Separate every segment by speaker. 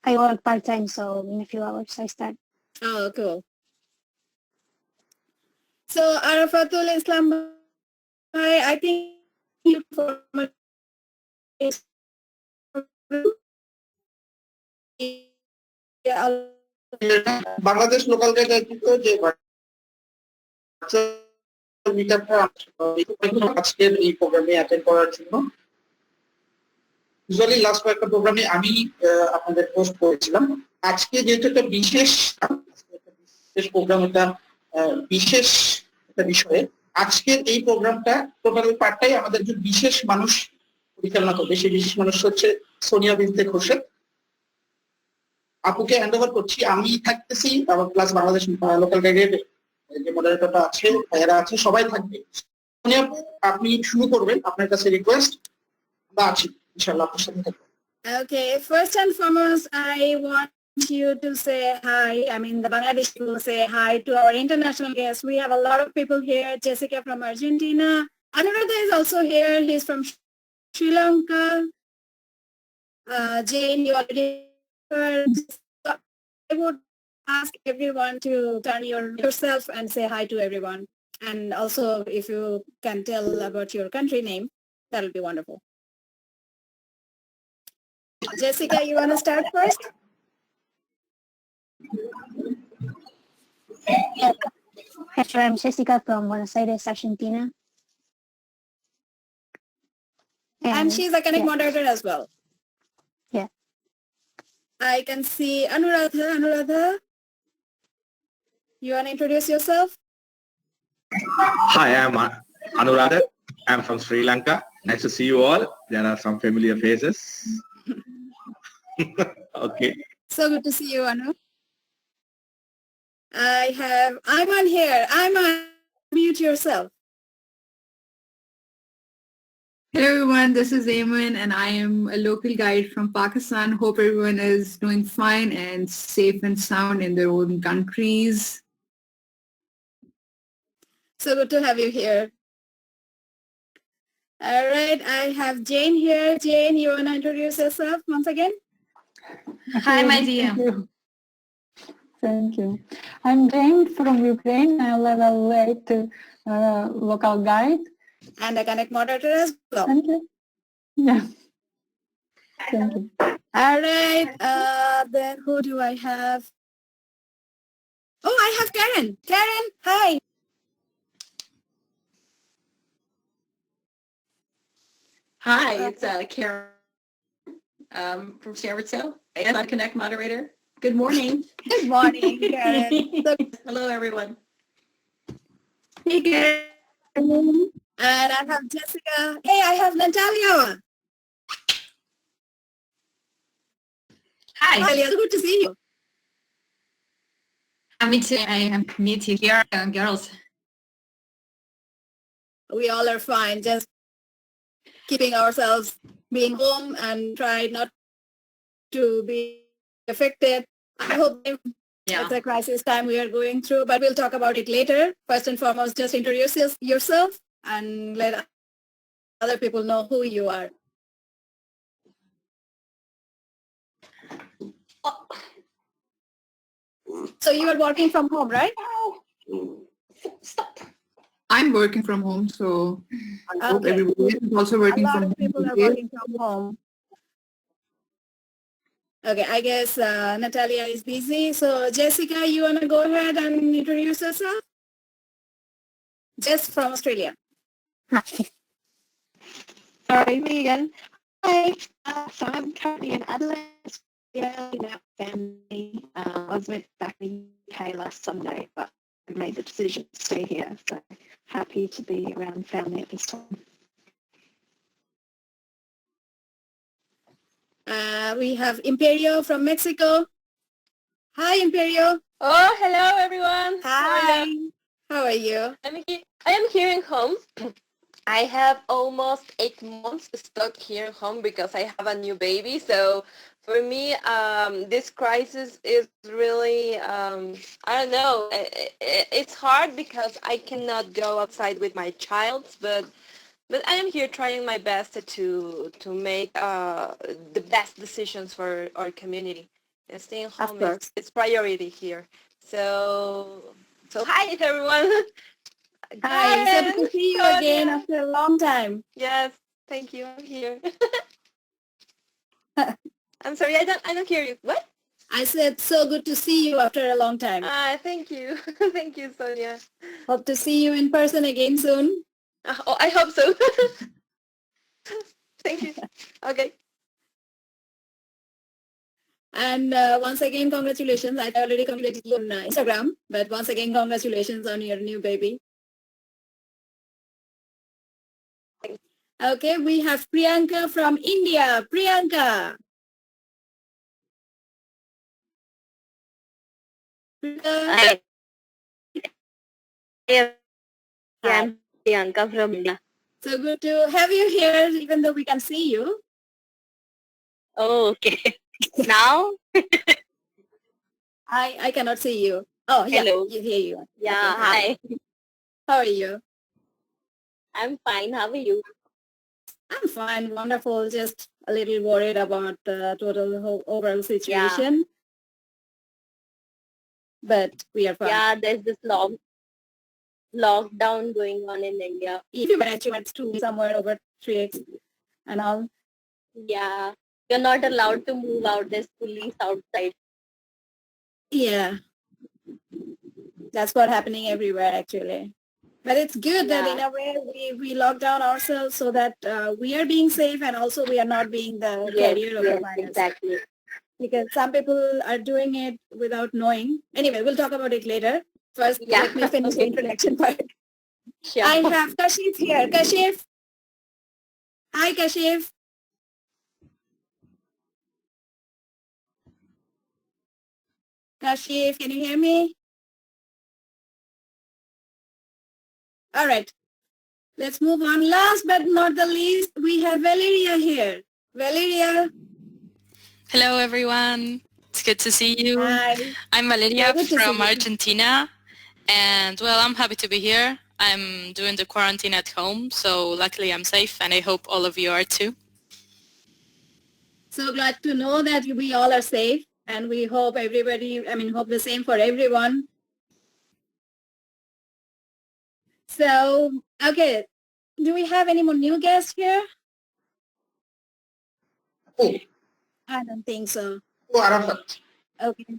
Speaker 1: I work part-time, so in a few hours I start.
Speaker 2: Oh, cool. So Arafatul Islam Bhai, I think you from a
Speaker 3: Bangladesh local guide আয়োজিত যে মিটআপটা আজকের এই প্রোগ্রামে attend করার জন্য। Usually last কয়েকটা প্রোগ্রামে আমি আপনাদের পোস্ট করেছিলাম। আজকে যেহেতু একটা বিশেষ প্রোগ্রাম, এটা বিশেষ একটা বিষয়ে আজকের এই প্রোগ্রামটা টোটাল পার্টটাই আমাদের একজন বিশেষ মানুষ পরিচালনা করবে। সেই বিশেষ মানুষ হচ্ছে সোনিয়া বিনতে খোরশেদ। আপুকে হ্যান্ড ওভার করছি। আমি থাকতেছি, আবার প্লাস বাংলাদেশ লোকাল গাইডের যে মডারেটরটা আছে, ভাইয়েরা আছে, সবাই থাকবে। সোনিয়া আপু, আপনি শুরু করবেন, আপনার কাছে রিকোয়েস্ট। আমরা আছি ইনশাআল্লাহ, আপনার সাথে থাকবো।
Speaker 2: Okay, first and foremost, I want you to say hi. I mean, the Bangladesh people say hi to our international guests. We have a lot of people here. Jessica from Argentina. Anuradha is also here. He's from Sri Lanka. Jane, you already heard. So I would ask everyone to turn yourself and say hi to everyone. And also, if you can tell about your country name, that'll be wonderful. Jessica, you want to start first?
Speaker 1: Yeah, sure. I'm Jessica from Buenos Aires, Argentina.
Speaker 2: And she's a Connect
Speaker 1: yeah.
Speaker 2: moderator as well.
Speaker 1: Yeah.
Speaker 2: I can see Anuradha. Anuradha, you want to introduce yourself?
Speaker 4: Hi, I'm Anuradha. I'm from Sri Lanka. Nice to see you all. There are some familiar faces. Okay.
Speaker 2: So good to see you, Anu. I have Ayman here. Ayman, mute yourself.
Speaker 5: Hello everyone, this is Ayman and I am a local guide from Pakistan. Hope everyone is doing fine and safe and sound in their own countries.
Speaker 2: So good to have you here. All right, I have Jane here. Jane, you want to introduce yourself once again?
Speaker 6: Hi, my dear.
Speaker 7: Thank you. I'm Jane from Ukraine. I'm level 8 local guide.
Speaker 2: And a Connect moderator as well.
Speaker 7: Thank you. Yeah. Thank you.
Speaker 2: All right, then who do I have? Oh, I have Karen. Karen, hi.
Speaker 6: Hi, it's Karen from San Francisco, and I'm Connect moderator. Good morning.
Speaker 2: Good morning, Karen.
Speaker 6: Hello, everyone.
Speaker 2: Hey, Karen. And I have Jessica. Hey, I have Natalia.
Speaker 8: Hi.
Speaker 2: Natalia, good to see you.
Speaker 8: Me too. I meet you here, girls.
Speaker 2: We all are fine. Just keeping ourselves being home and try not to be affected. I hope it's a crisis time we are going through, but we'll talk about it later. First and foremost, just introduce yourself and let other people know who you are. So you are working from home, right?
Speaker 5: Stop. I'm working from home, so I hope everybody is also working from home.
Speaker 2: A lot of people are working from home. Okay, I guess Natalia is busy. So Jessica, you want to go ahead and introduce yourself? Jess from Australia.
Speaker 9: Sorry, me again. Hi, so I'm currently in Adelaide, Australia, family. I was meant back in the UK last Sunday, but I made the decision to stay here. So happy to be around family at this time.
Speaker 2: We have Imperio from Mexico. Hi, Imperio.
Speaker 10: Oh, hello, everyone.
Speaker 2: Hi. How are you?
Speaker 10: I am here in home. I have almost 8 months stuck here at home because I have a new baby. So for me, this crisis is really, I don't know, it's hard because I cannot go outside with my child, but I am here trying my best to make the best decisions for our community. Staying
Speaker 2: Of
Speaker 10: home
Speaker 2: course.
Speaker 10: is priority here. So hi everyone.
Speaker 2: Hi, so good
Speaker 10: Karen,
Speaker 2: to see you
Speaker 10: Sonia.
Speaker 2: again after a long time.
Speaker 10: Yes, thank you. I'm here. I'm sorry, I don't hear you. What?
Speaker 2: I said so good to see you after a long time.
Speaker 10: Thank you. Thank you, Sonia.
Speaker 2: Hope to see you in person again soon.
Speaker 10: Oh, I hope so. Thank you. Okay.
Speaker 2: And once again, congratulations. I already congratulated you on Instagram, but once again, congratulations on your new baby. Okay, we have Priyanka from India. Priyanka.
Speaker 10: Hi. I'm Priyanka from India.
Speaker 2: So good to have you here, even though we can see you.
Speaker 10: Oh, okay. Now?
Speaker 2: I cannot see you. Oh, yeah,
Speaker 10: Hello.
Speaker 2: you hear you.
Speaker 10: Yeah,
Speaker 2: Okay.
Speaker 10: hi.
Speaker 2: How are you?
Speaker 10: I'm fine. How are you?
Speaker 2: I'm fine, wonderful. Just a little worried about the total overall situation. But we are fine.
Speaker 10: Yeah, there's this lockdown going on in India.
Speaker 2: If you manage to somewhere over 3x and all.
Speaker 10: Yeah. You're not allowed to move out. There's police outside.
Speaker 2: Yeah. That's what happening everywhere actually. But it's good that in a way we lock down ourselves so that we are being safe and also we are not being the carrier of the virus.
Speaker 10: Exactly.
Speaker 2: Because some people are doing it without knowing. Anyway, we'll talk about it later. First, let me finish the introduction part.
Speaker 10: Sure.
Speaker 2: I have Kashif here. Kashif. Hi, Kashif. Kashif, can you hear me? All right. Let's move on. Last but not the least, we have Valeria here. Valeria.
Speaker 11: Hello, everyone. It's good to see you.
Speaker 2: Hi.
Speaker 11: I'm Valeria
Speaker 2: Good to see
Speaker 11: from
Speaker 2: you.
Speaker 11: Argentina. And, well, I'm happy to be here. I'm doing the quarantine at home, so luckily I'm safe, and I hope all of you are too.
Speaker 2: So glad to know that we all are safe, and we hope everybody, hope the same for everyone. So, okay, do we have any more new guests here?
Speaker 3: Oh,
Speaker 2: I don't think so.
Speaker 3: Arafat.
Speaker 2: Okay.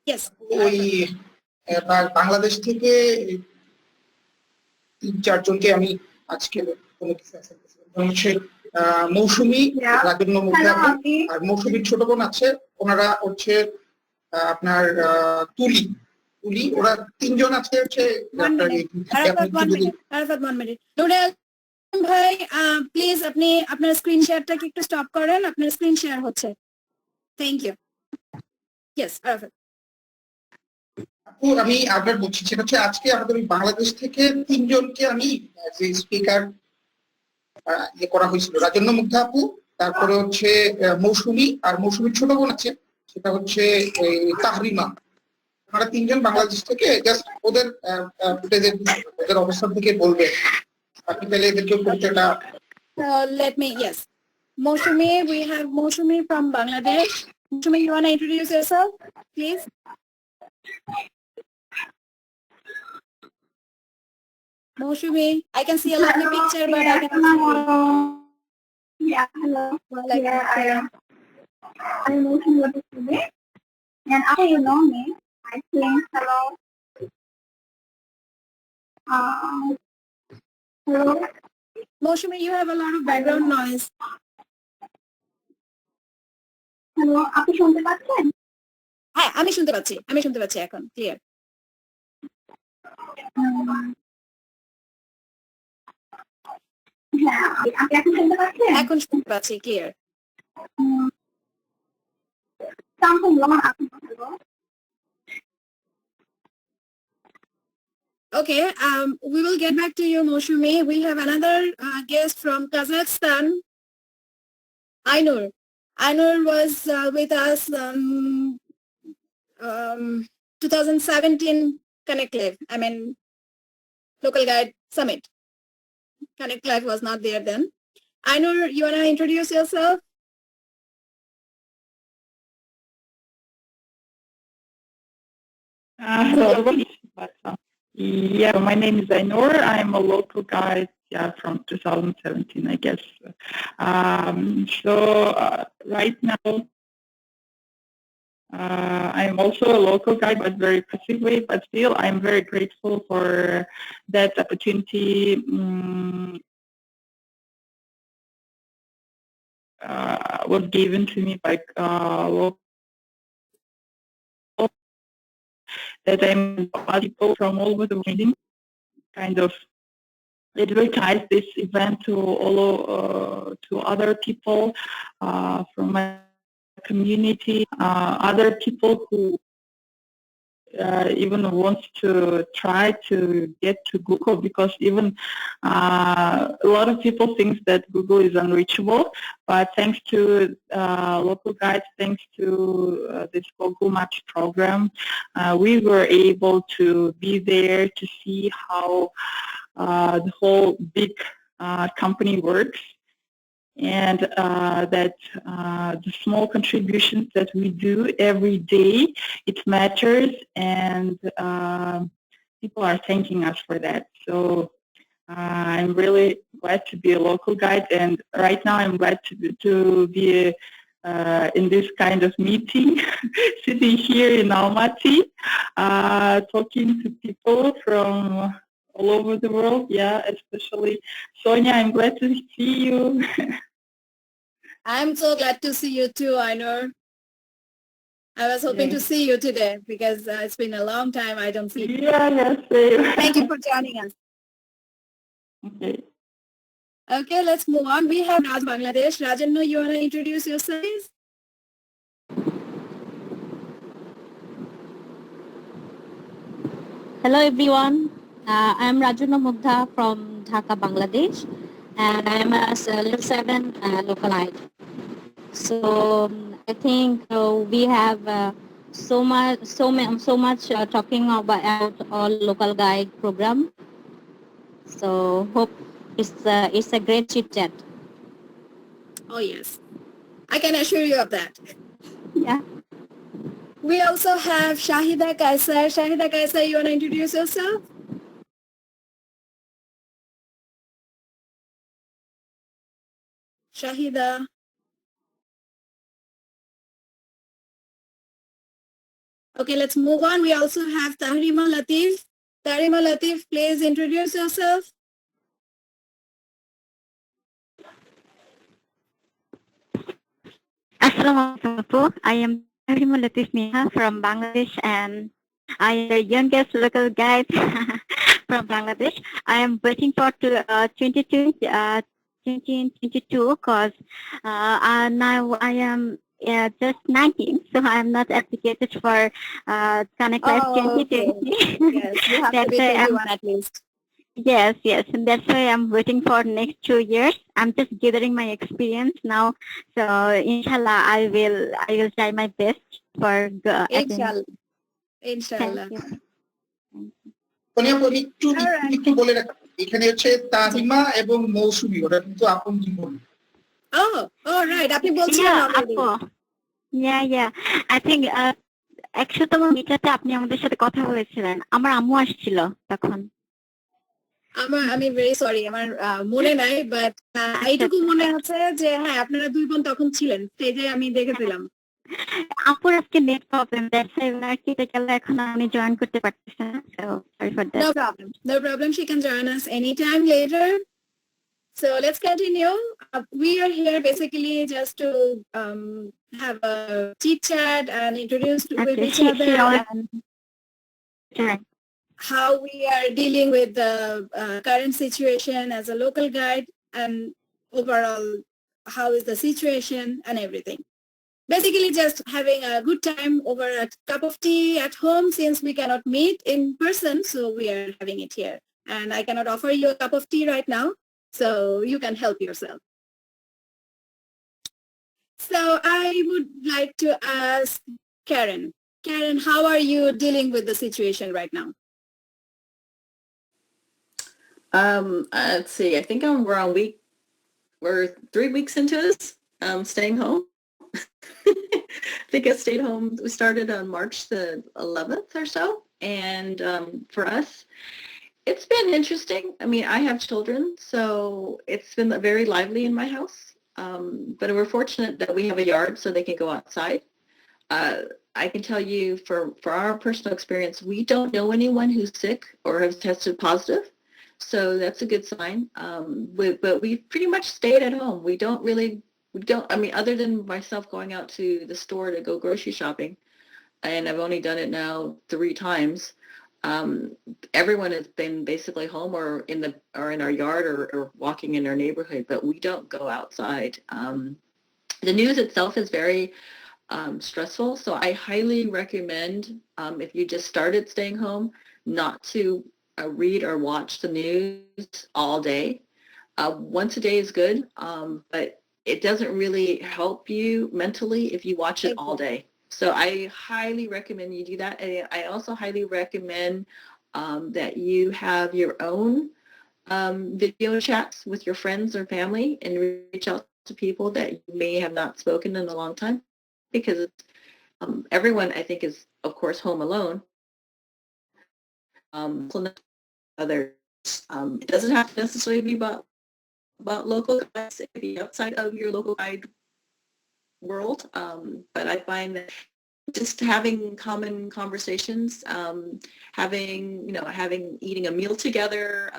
Speaker 2: Yes.
Speaker 3: ওই বাংলাদেশ থেকে 3-4 জনকে আমি আজকে কোনো কিছু হচ্ছে মৌসুমী রাজন্য মুখে আর মৌসুমীর ছোট বোন আছে ওনারা হচ্ছে আপনার তুলি তুলি ওরা 3 জন আছে হচ্ছে
Speaker 2: Arafat, 1 minute. Nurel ভাই প্লিজ আপনি আপনার স্ক্রিন শেয়ারটাকে একটু স্টপ করেন, আপনার স্ক্রিন শেয়ার হচ্ছে। Thank you. Yes, Arafat.
Speaker 3: আমি আপনার বলছি সেটা হচ্ছে আজকে আমাদের বাংলাদেশ থেকে 3 জনকে আমি যে স্পিকার করা হয়েছিল রাজন্য মুগ্ধা আপু, তারপরে হচ্ছে মৌসুমী আর মৌসুমীর ছোট বোন আছে সেটা হচ্ছে তাহরিমা। আমরা 3 জন বাংলাদেশ থেকে জাস্ট ওদের ওদের অবস্থান থেকে বলবে আপনি তাহলে এদেরকে পরিচয়টা।
Speaker 2: Let me, yes. Moshumi, we have Moshumi from Bangladesh. Moshumi, you want to introduce yourself, please? Moshumi, I can see a lovely picture, but I cannot see you.
Speaker 12: Yeah, hello.
Speaker 2: Yeah,
Speaker 12: I'm Moshumi today. And after you know me, I think hello. Hello.
Speaker 2: Moshumi, you have a lot of background noise.
Speaker 12: Hello, আপনি শুনতে পাচ্ছেন?
Speaker 2: হ্যাঁ, আমি শুনতে পাচ্ছি এখন clear.
Speaker 12: হ্যাঁ, আপনি এখন শুনতে পাচ্ছেন?
Speaker 2: এখন শুনতে পাচ্ছি clear.
Speaker 12: Something wrong.
Speaker 2: Okay, we will get back to you, Moshumi. We have another guest from Kazakhstan, Ainur. Ainur was with us 2017 Connect Live, Local Guide Summit. Connect Live was not there then. Ainur, you want to introduce yourself?
Speaker 7: Hello, yeah, my name is Ainur. I'm a local guide, from 2017, I guess. Right now, I'm also a local guide, but very passively. But still, I'm very grateful for that opportunity. Was given to me by local, that I'm people from all over the world, kind of advertise this event to to other people from my community, other people who even wants to try to get to Google, because even a lot of people think that Google is unreachable, but thanks to local guides, thanks to this Google Maps program, we were able to be there to see how the whole big company works, and that the small contributions that we do every day, it matters, and people are thanking us for that. So I'm really glad to be a local guide, and right now I'm glad to be in this kind of meeting, sitting here in Almaty, talking to people from all over the world, especially Sonia, I'm glad to see you.
Speaker 2: I'm so glad to see you too, Ainur. I was hoping to see you today because it's been a long time I don't see you.
Speaker 7: Same.
Speaker 2: Thank you for joining us.
Speaker 7: Okay.
Speaker 2: Okay, let's move on. We have Raj Bangladesh. Rajanno, you want to introduce yourself, please?
Speaker 13: Hello everyone, I'm Rajuna Mugdha from Dhaka, Bangladesh, and I'm a level 7 local guide. So I think we have so much talking about all local guide program. So hope it's a great chit chat.
Speaker 2: Oh yes, I can assure you of that.
Speaker 13: Yeah.
Speaker 2: We also have Shahida Kaisar. Shahida Kaisar, you want to introduce yourself? Shahida. Okay, let's move on. We also have Tahrima Latif. Tahrima Latif, please introduce yourself.
Speaker 14: Assalamualaikum. I am Tahrima Latif Miha from Bangladesh, and I am the youngest local guide from Bangladesh. I am waiting for 2022 because now I am just 19, so I am not applicated for Connect Life 2020.
Speaker 2: Okay. Yes, you have to be 21 at least.
Speaker 14: Yes, and that's why I'm waiting for next 2 years. I'm just gathering my experience now, so inshallah I will try my best for
Speaker 2: Inshallah. Inshallah.
Speaker 3: একটু বলে রাখা, এখানে হচ্ছে তাহিমা এবং মৌসুমী, ওরা কিন্তু আপন জীবন।
Speaker 2: Oh, right. আপনি বলছিলেন already.
Speaker 14: Yeah. I think 100তম মিটাতে আপনি আমাদের সাথে কথা বলেছিলেন। আমার আম্মু আসছিল তখন।
Speaker 2: আমি ভেরি সরি, আমার মনে নাই, বাট এইটুকু মনে আছে যে হ্যাঁ আপনারা দুই বোন তখন ছিলেন স্টেজে, আমি দেখেছিলাম।
Speaker 14: আপুর আজকে নেট প্রবলেম, দ্যাটস ওয়াই উনার কেটে গেল, এখন আমি জয়েন করতে পারতেছি না, so sorry for that.
Speaker 2: No problem. She can join us anytime later. So let's continue. We are here basically just to have a chit chat and introduce with each other and how we are dealing with the current situation as a local guide, and overall how is the situation and everything. Basically just having a good time over a cup of tea at home, since we cannot meet in person, so we are having it here. And I cannot offer you a cup of tea right now, so you can help yourself. So I would like to ask Karen. Karen, how are you dealing with the situation right now?
Speaker 6: Let's see. I think we're 3 weeks into this, staying home. I think I stayed home. We started on March the 11th or so. And for us, it's been interesting. I mean, I have children, so it's been very lively in my house. But we're fortunate that we have a yard so they can go outside. I can tell you for our personal experience, we don't know anyone who's sick or has tested positive. So that's a good sign. But we pretty much stayed at home. We don't, I mean, other than myself going out to the store to go grocery shopping, and I've only done it now 3 times. Everyone has been basically home or in our yard or walking in our neighborhood, but we don't go outside. The news itself is very stressful, so I highly recommend if you just started staying home, not to read or watch the news all day. Once a day is good, but it doesn't really help you mentally if you watch it all day. So I highly recommend you do that. And I also highly recommend that you have your own video chats with your friends or family and reach out to people that you may have not spoken in a long time, because everyone, I think, is, of course, home alone. Others. It doesn't have to necessarily be about local guides. It could be outside of your local guide world. But I find that just having common conversations, eating a meal together,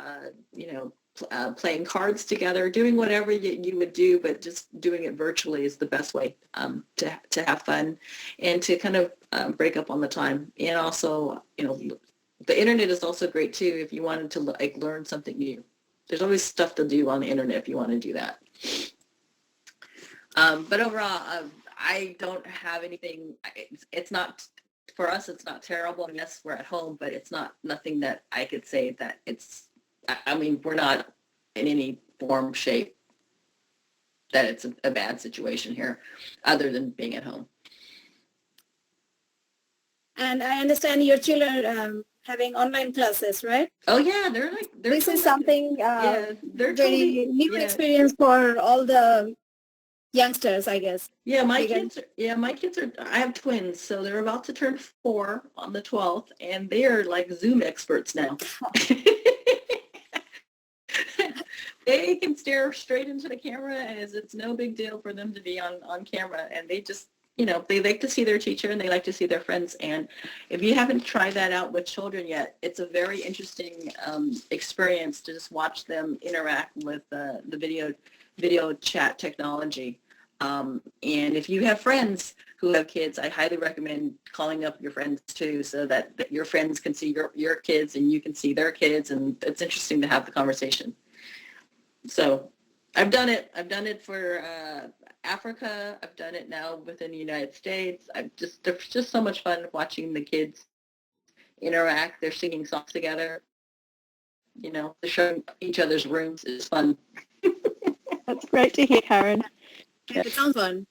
Speaker 6: playing cards together, doing whatever you would do, but just doing it virtually is the best way to have fun and to kind of break up on the time. And also, the internet is also great too if you wanted to learn something new. There's always stuff to do on the internet if you want to do that. But overall, I don't have anything. It's not, for us, it's not terrible. Yes, we're at home, but it's nothing that I could say that it's, I mean, we're not in any form, shape that it's a bad situation here other than being at home.
Speaker 2: And I understand your children are having online classes, right?
Speaker 6: Oh yeah,
Speaker 2: this is something
Speaker 6: they're
Speaker 2: very
Speaker 6: totally
Speaker 2: new experience for all the youngsters, I guess.
Speaker 6: Yeah, my kids are, I have twins, so they're about to turn 4 on the 12th, and they are like Zoom experts now. They can stare straight into the camera, and it's no big deal for them to be on camera, and they just, they like to see their teacher and they like to see their friends. And if you haven't tried that out with children yet, it's a very interesting experience to just watch them interact with the video chat technology. And if you have friends who have kids, I highly recommend calling up your friends too, so that your friends can see your kids and you can see their kids, and it's interesting to have the conversation. So I've done it. I've done it for Africa. I've done it now within the United States. There's just so much fun watching the kids interact. They're singing songs together. They're showing each other's rooms. It's fun.
Speaker 9: That's great to hear, Karen.
Speaker 2: It sounds fun.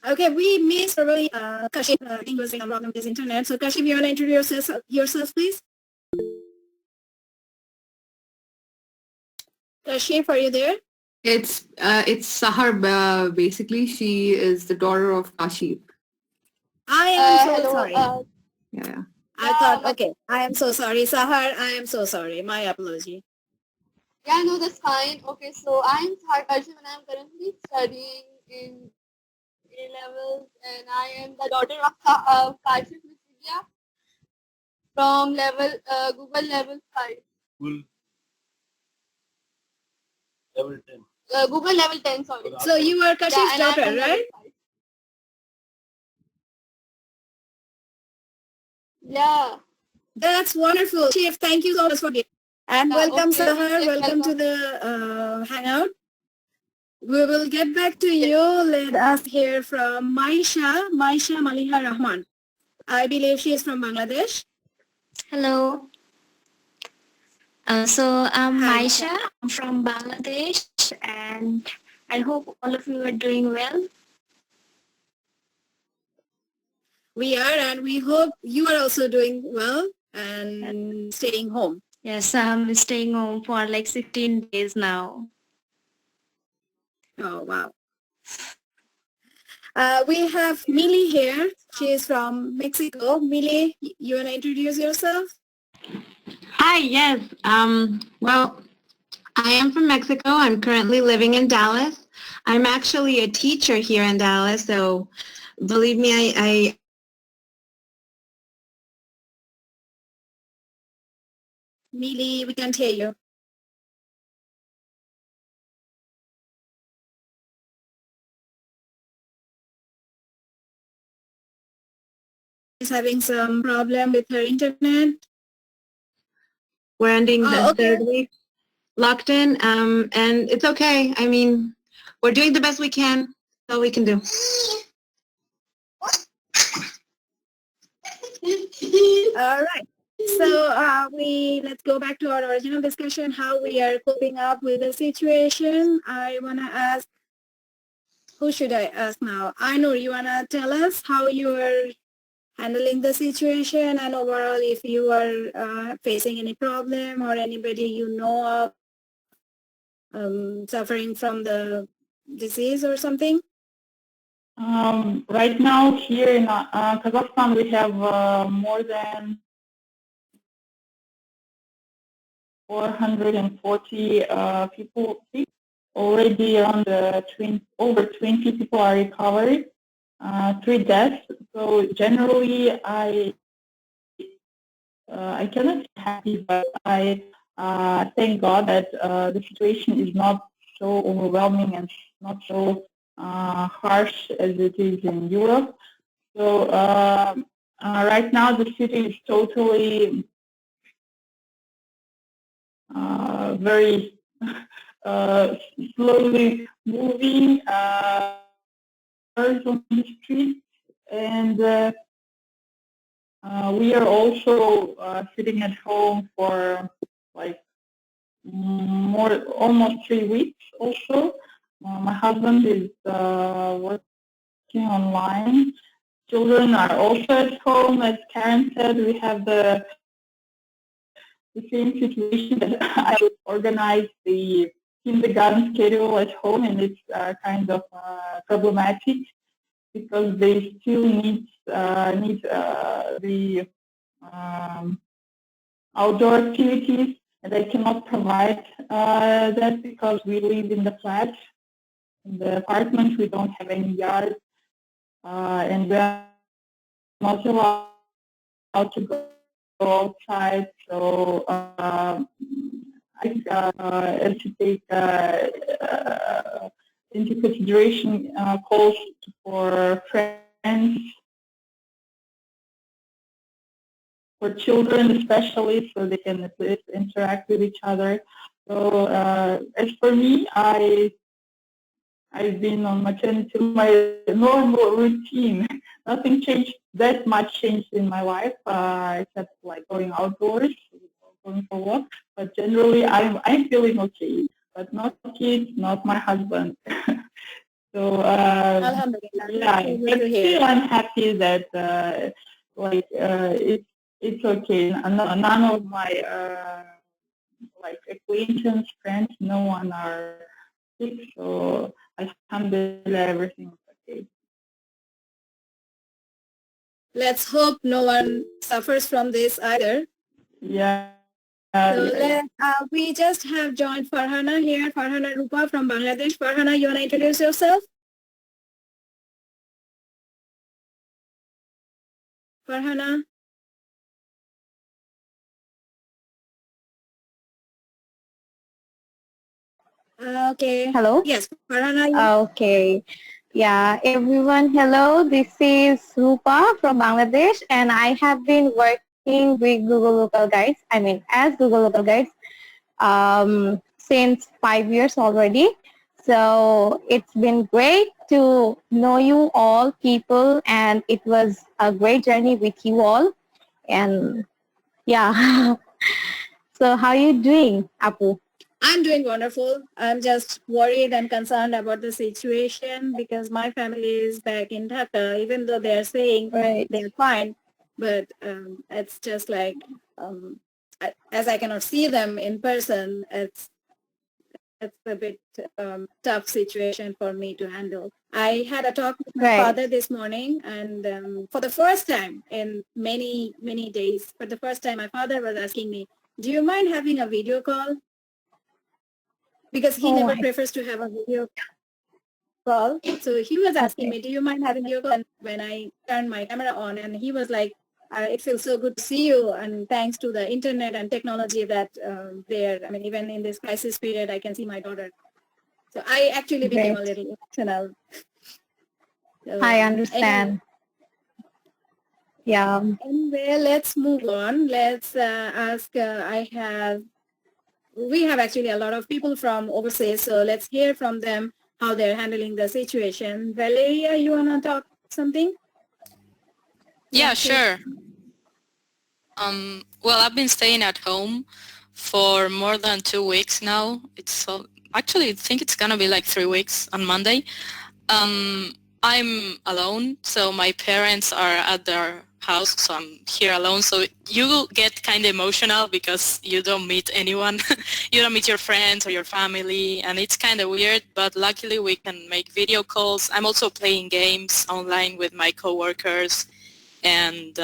Speaker 2: Okay, we missed probably Kashif. I think was a problem with his internet. So Kashif, you want to introduce yourself, please? Kashif, are you there?
Speaker 5: It's Sahar. Basically, she is the daughter of Kashif.
Speaker 2: I am so
Speaker 12: hello,
Speaker 2: sorry.
Speaker 5: Yeah.
Speaker 2: I thought, okay, I am so sorry. Sahar, I am so sorry. My apology.
Speaker 12: Yeah, no, that's fine. Okay, so I'm Sahar Kashif and I'm currently studying in A-levels, and I am the daughter of Kashif Misidia from Google level 5.
Speaker 15: Level 10.
Speaker 12: Google level 10, sorry.
Speaker 2: So you are Kashif's daughter,
Speaker 12: I'm
Speaker 2: right?
Speaker 12: Yeah.
Speaker 2: That's wonderful. Kashif, thank you so much for it. And welcome,
Speaker 12: okay,
Speaker 2: Sahar.
Speaker 12: yes,
Speaker 2: Welcome to the Hangout. We will get back to you. Let us hear from Maisha Maliha Rahman. I believe she is from Bangladesh.
Speaker 16: Hello. So I'm
Speaker 2: Hi.
Speaker 16: Maisha. I'm from Bangladesh, and I hope all of you are doing well.
Speaker 2: We are, and we hope you are also doing well and staying home.
Speaker 16: Yes, I'm staying home for like 16 days now.
Speaker 2: Oh, wow. We have Millie here. She is from Mexico. Millie, you want to introduce yourself?
Speaker 17: Hi, yes. Well, I am from Mexico. I'm currently living in Dallas. I'm actually a teacher here in Dallas, so believe me, I
Speaker 2: Millie, we can't hear you. She's having some problem with her internet.
Speaker 17: we're ending the
Speaker 2: Okay.
Speaker 17: third week locked in, and it's okay. I mean, we're doing the best we can. That's all we can do.
Speaker 2: All right. So let's go back to our original discussion, how we are coping up with the situation. I want to ask, who should I ask now? Ainur, you want to tell us how you are handling the situation and overall if you are facing any problem or anybody you know of suffering from the disease or something?
Speaker 7: Right now here in Kazakhstan, we have more than 440 people sick. Already around over 20 people are recovered, 3 deaths. So generally, I cannot be happy, but I thank God that the situation is not so overwhelming and not so harsh as it is in Europe. So right now the city is totally very slowly moving cars on the street, and we are also sitting at home for like almost 3 weeks also. My husband is working online. Children are also at home. As Karen said, we have the same situation that I organize the kindergarten schedule at home, and it's kind of problematic because they still need the outdoor activities, and I cannot provide that because we live in the flat. In the apartment, we don't have any yard, and we are not allowed to go outside. So I have to take into consideration calls for friends, for children especially, so they can at least interact with each other. So as for me, I've been on maternity, my normal routine. Nothing changed, that much changed in my life, except like going outdoors, going for walk. But generally, I'm feeling okay. But not kids, not my husband. So yeah, but still I'm happy that it's okay. None of my like acquaintance, friends, no one are sick. So alhamdulillah, everything is okay.
Speaker 2: Let's hope no one suffers from this either.
Speaker 7: Yeah.
Speaker 2: So we just have joined Farhana here, Farhana Rupa from Bangladesh. Farhana, you want to introduce yourself? Farhana? Okay.
Speaker 1: Hello?
Speaker 2: Yes, Farhana.
Speaker 1: Okay. Yeah, everyone, hello. This is Rupa from Bangladesh, and I have been working with Google Local Guides, as Google Local Guides, since 5 years already. So it's been great to know you all people, and it was a great journey with you all. And yeah. So how are you doing, Apu?
Speaker 2: I'm doing wonderful. I'm just worried and concerned about the situation because my family is back in Dhaka, even though they're saying they're fine. But it's just like, as I cannot see them in person, it's that's a bit tough situation for me to handle. I had a talk with my
Speaker 1: Right.
Speaker 2: father this morning, and for the first time in many, many days, for the first time, my father was asking me, do you mind having a video call? Because he never prefers to have a video call. So he was asking me, do you mind having a video call? And when I turned my camera on, and he was like, it feels so good to see you, and thanks to the internet and technology that there, I mean, even in this crisis period, I can see my daughter. So I actually became a little emotional. So,
Speaker 1: I understand. Yeah.
Speaker 2: Anyway, let's move on. Let's ask, we have actually a lot of people from overseas, so let's hear from them how they're handling the situation. Valeria, you want to talk something?
Speaker 11: Yeah, sure. Well, I've been staying at home for more than 2 weeks now. Actually, I think it's gonna be like 3 weeks on Monday. I'm alone, so my parents are at their house, so I'm here alone. So you will get kind of emotional because you don't meet anyone. You don't meet your friends or your family, and it's kind of weird, but luckily we can make video calls. I'm also playing games online with my coworkers and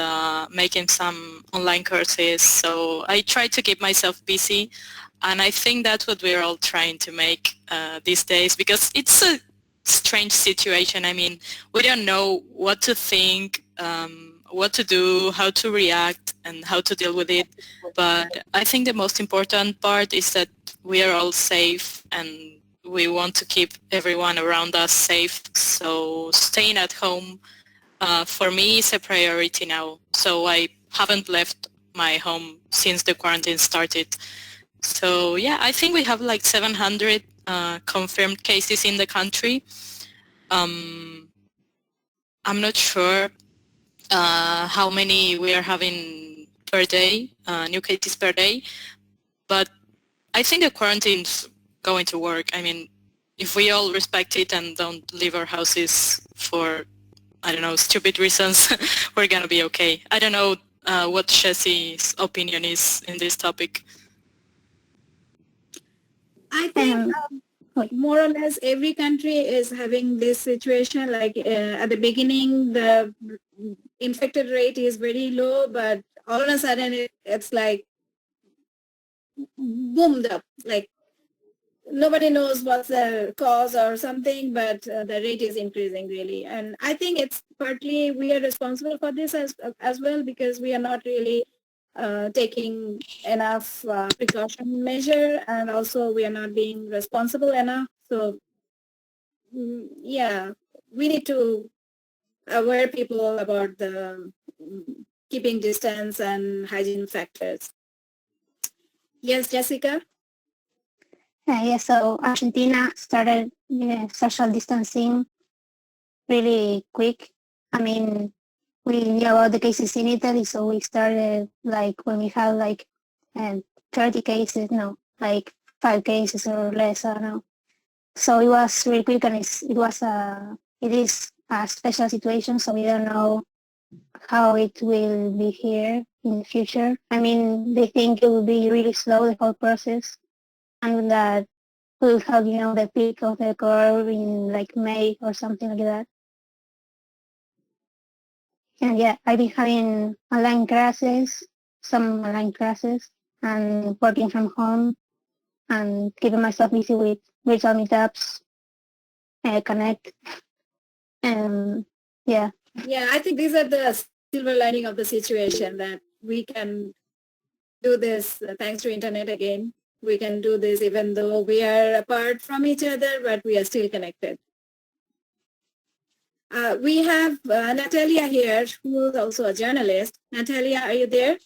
Speaker 11: making some online courses. So I try to keep myself busy, and I think that's what we're all trying to make these days, because it's a strange situation. I mean, we don't know what to think, what to do, how to react, and how to deal with it. But I think the most important part is that we are all safe, and we want to keep everyone around us safe. So staying at home for me is a priority now. So I haven't left my home since the quarantine started. So yeah, I think we have like 700 confirmed cases in the country. I'm not sure how many we are having per day, new cases per day, but I think the quarantine's going to work. I mean, if we all respect it and don't leave our houses for, I don't know, stupid reasons, we're going to be okay. I don't know what Shesi's opinion is in this topic.
Speaker 2: I think more or less every country is having this situation. Like at the beginning, the infected rate is very low, but all of a sudden it's like boomed up. Like nobody knows what's the cause or something, but the rate is increasing really. And I think it's partly we are responsible for this as well, because we are not really taking enough precaution measure, and also we are not being responsible enough. So yeah, we need to aware people about the keeping distance and hygiene factors. Yes, Jessica?
Speaker 13: Yeah, so Argentina started social distancing really quick. I mean, we knew about the cases in Italy, so we started like when we had like 30 cases, no, like 5 cases or less, I don't know. So it was really quick, and it is a special situation, so we don't know how it will be here in the future. I mean, they think it will be really slow, the whole process, and that we'll have, the peak of the curve in like May or something like that. And yeah, I've been having some online classes, and working from home, and keeping myself busy with virtual meetups, Connect, and yeah.
Speaker 2: Yeah, I think these are the silver lining of the situation, that we can do this thanks to internet again. We can do this even though we are apart from each other, but we are still connected. We have Natalia here, who is also a journalist. Natalia, are you there?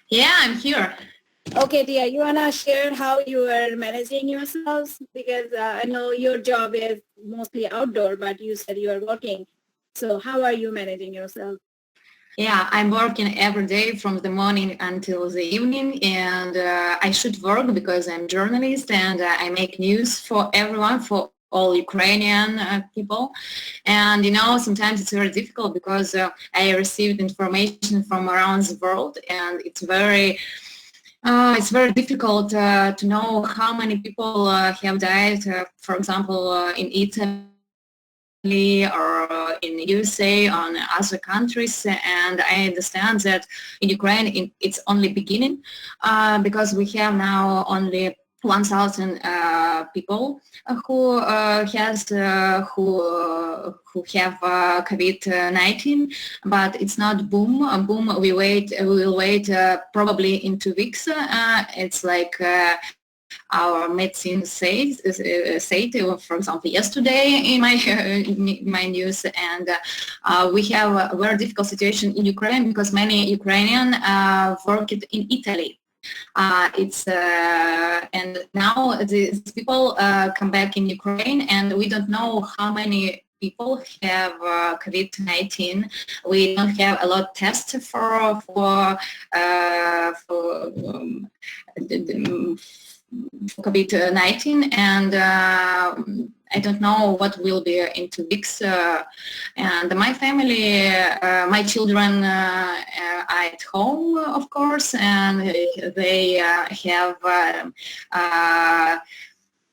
Speaker 8: Yeah, I'm here.
Speaker 2: Okay, dear, you want to share how you are managing yourselves? Because I know your job is mostly outdoor, but you said you are working. So how are you managing yourself?
Speaker 8: Yeah, I'm working every day from the morning until the evening, and I should work because I'm a journalist, and I make news for everyone, for all Ukrainian people. And, sometimes it's very difficult because I received information from around the world, and it's very It's very difficult to know how many people have died, for example, in Italy or in USA, on other countries, and I understand that in Ukraine it's only beginning because we have now only 1,000 people who have COVID-19, but it's not boom. We will wait probably in 2 weeks. It's like our medicine said, for example, yesterday in my news, and we have a very difficult situation in Ukraine because many Ukrainian worked in Italy. And now these people come back in Ukraine, and we don't know how many people have COVID-19. We don't have a lot of tests for COVID-19, and I don't know what will be in 2 weeks. And my family, my children are at home, of course, and they have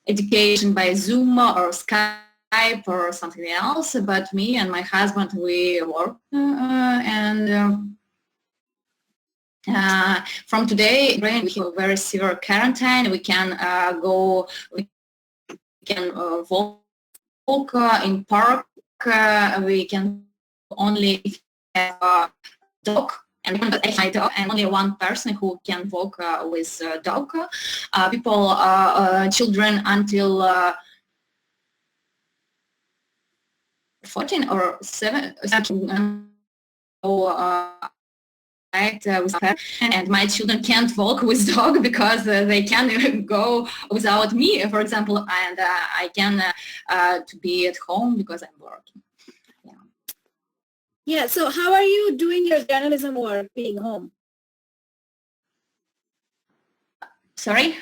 Speaker 8: education by Zoom or Skype or something else. But me and my husband, we work and. From today, we have a very severe quarantine. We can we can walk in park. We can only have a dog and my dog, and only one person who can walk with a dog. People, children until 14 or 17. And my children can't walk with dog because they can't go without me, for example, and I can to be at home because I'm working.
Speaker 2: Yeah, so how are you doing your journalism work being home?
Speaker 8: Sorry?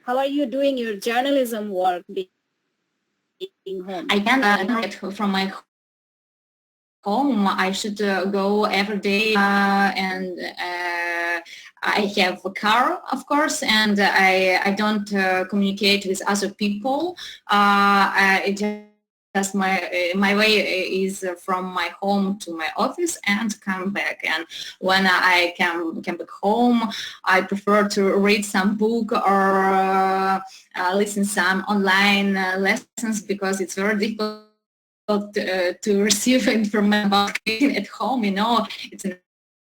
Speaker 2: How are you doing your journalism work being home?
Speaker 8: I can get from my home. I should go every day, and I have a car, of course, and I don't communicate with other people. Just my way is from my home to my office and come back. And when I come back home, I prefer to read some book or listen some online lessons because it's very difficult to receive information about cooking at home. You know, it's enough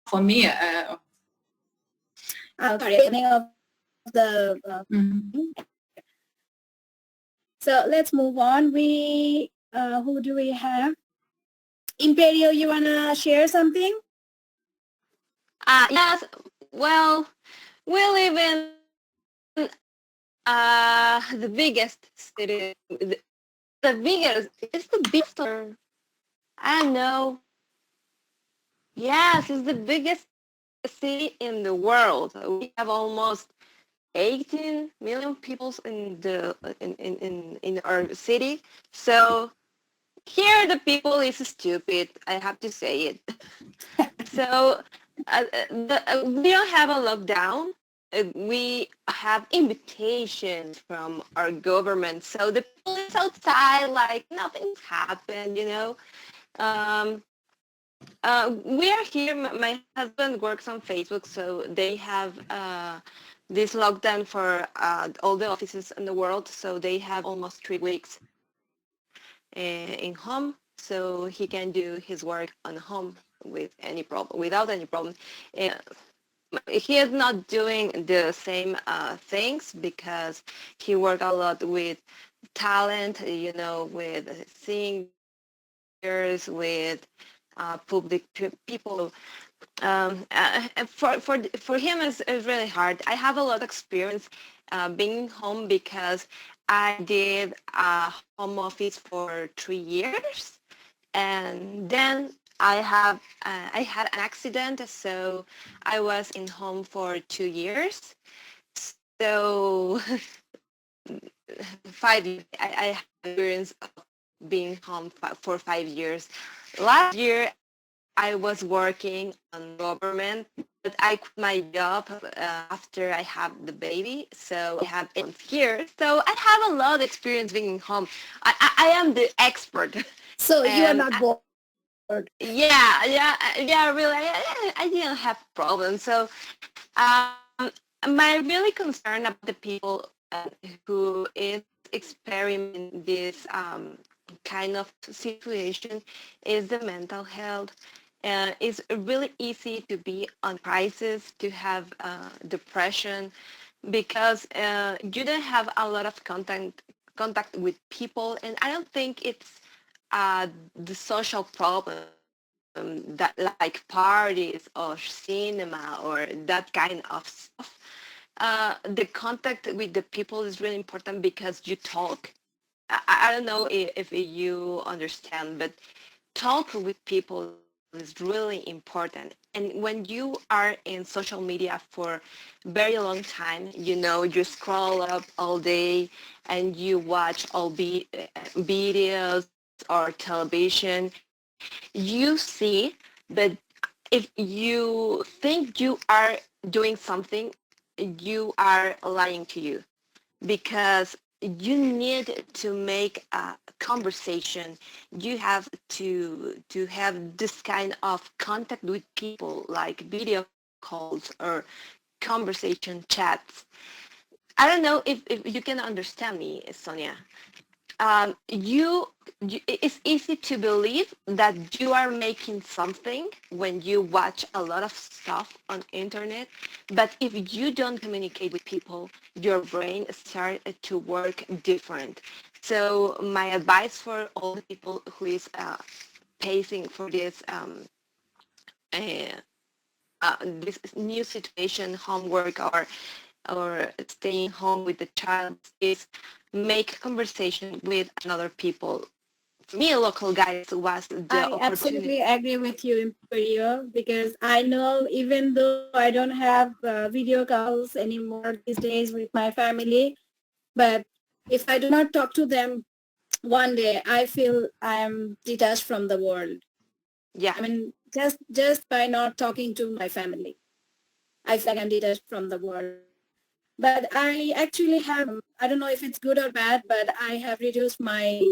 Speaker 8: for me.
Speaker 2: So let's move on. We who do we have? Imperio, you wanna share something?
Speaker 10: Yes. Well, we live in the biggest city. The biggest. It's the biggest. I don't know. Yes, it's the biggest city in the world. We have almost 18 million people in the in our city. So here the people is stupid. I have to say it. So we don't have a lockdown. We have invitations from our government. So the people is outside like nothing's happened. You know. We are here. My husband works on Facebook, so they have this lockdown for all the offices in the world. So they have almost 3 weeks in home, so he can do his work on home with any problem, without any problem. He is not doing the same things because he worked a lot with talent, you know, with singers, with public people. For him it's really hard. I have a lot of experience being home because I did home office for 3 years, and then I had an accident, so I was in home for 2 years. So 5 years. I have experience of being home for 5 years. Last year I was working on government I quit my job after I have the baby, so I have 8 months here. So I have a lot of experience being home. I am the expert.
Speaker 2: So you are
Speaker 10: And
Speaker 2: not bored.
Speaker 10: yeah, really, I didn't have problems. So my really concern about the people who is experimenting this kind of situation is the mental health. It's really easy to be on crisis, to have depression, because you don't have a lot of contact with people, and I don't think it's the social problem that like parties or cinema or that kind of stuff. The contact with the people is really important because you talk. I don't know if you understand, but talk with people is really important. And when you are in social media for very long time, you scroll up all day and you watch all videos or television, you see, but if you think you are doing something, you are lying to you, because you need to make a conversation. You have to have this kind of contact with people, like video calls or conversation chats. I don't know if you can understand me, Sonia. It's easy to believe that you are making something when you watch a lot of stuff on internet, but if you don't communicate with people, your brain starts to work different. So my advice for all the people who is pacing for uh, this new situation, homework, or staying home with the child, is make conversation with another people. For me, local guides was the
Speaker 2: I
Speaker 10: opportunity.
Speaker 2: absolutely agree with you, Imperio, because I know even though I don't have video calls anymore these days with my family, but if I do not talk to them one day, I feel I'm detached from the world.
Speaker 10: Yeah.
Speaker 2: I mean, just by not talking to my family, I feel like I'm detached from the world. But I actually have, I don't know if it's good or bad, but I have reduced my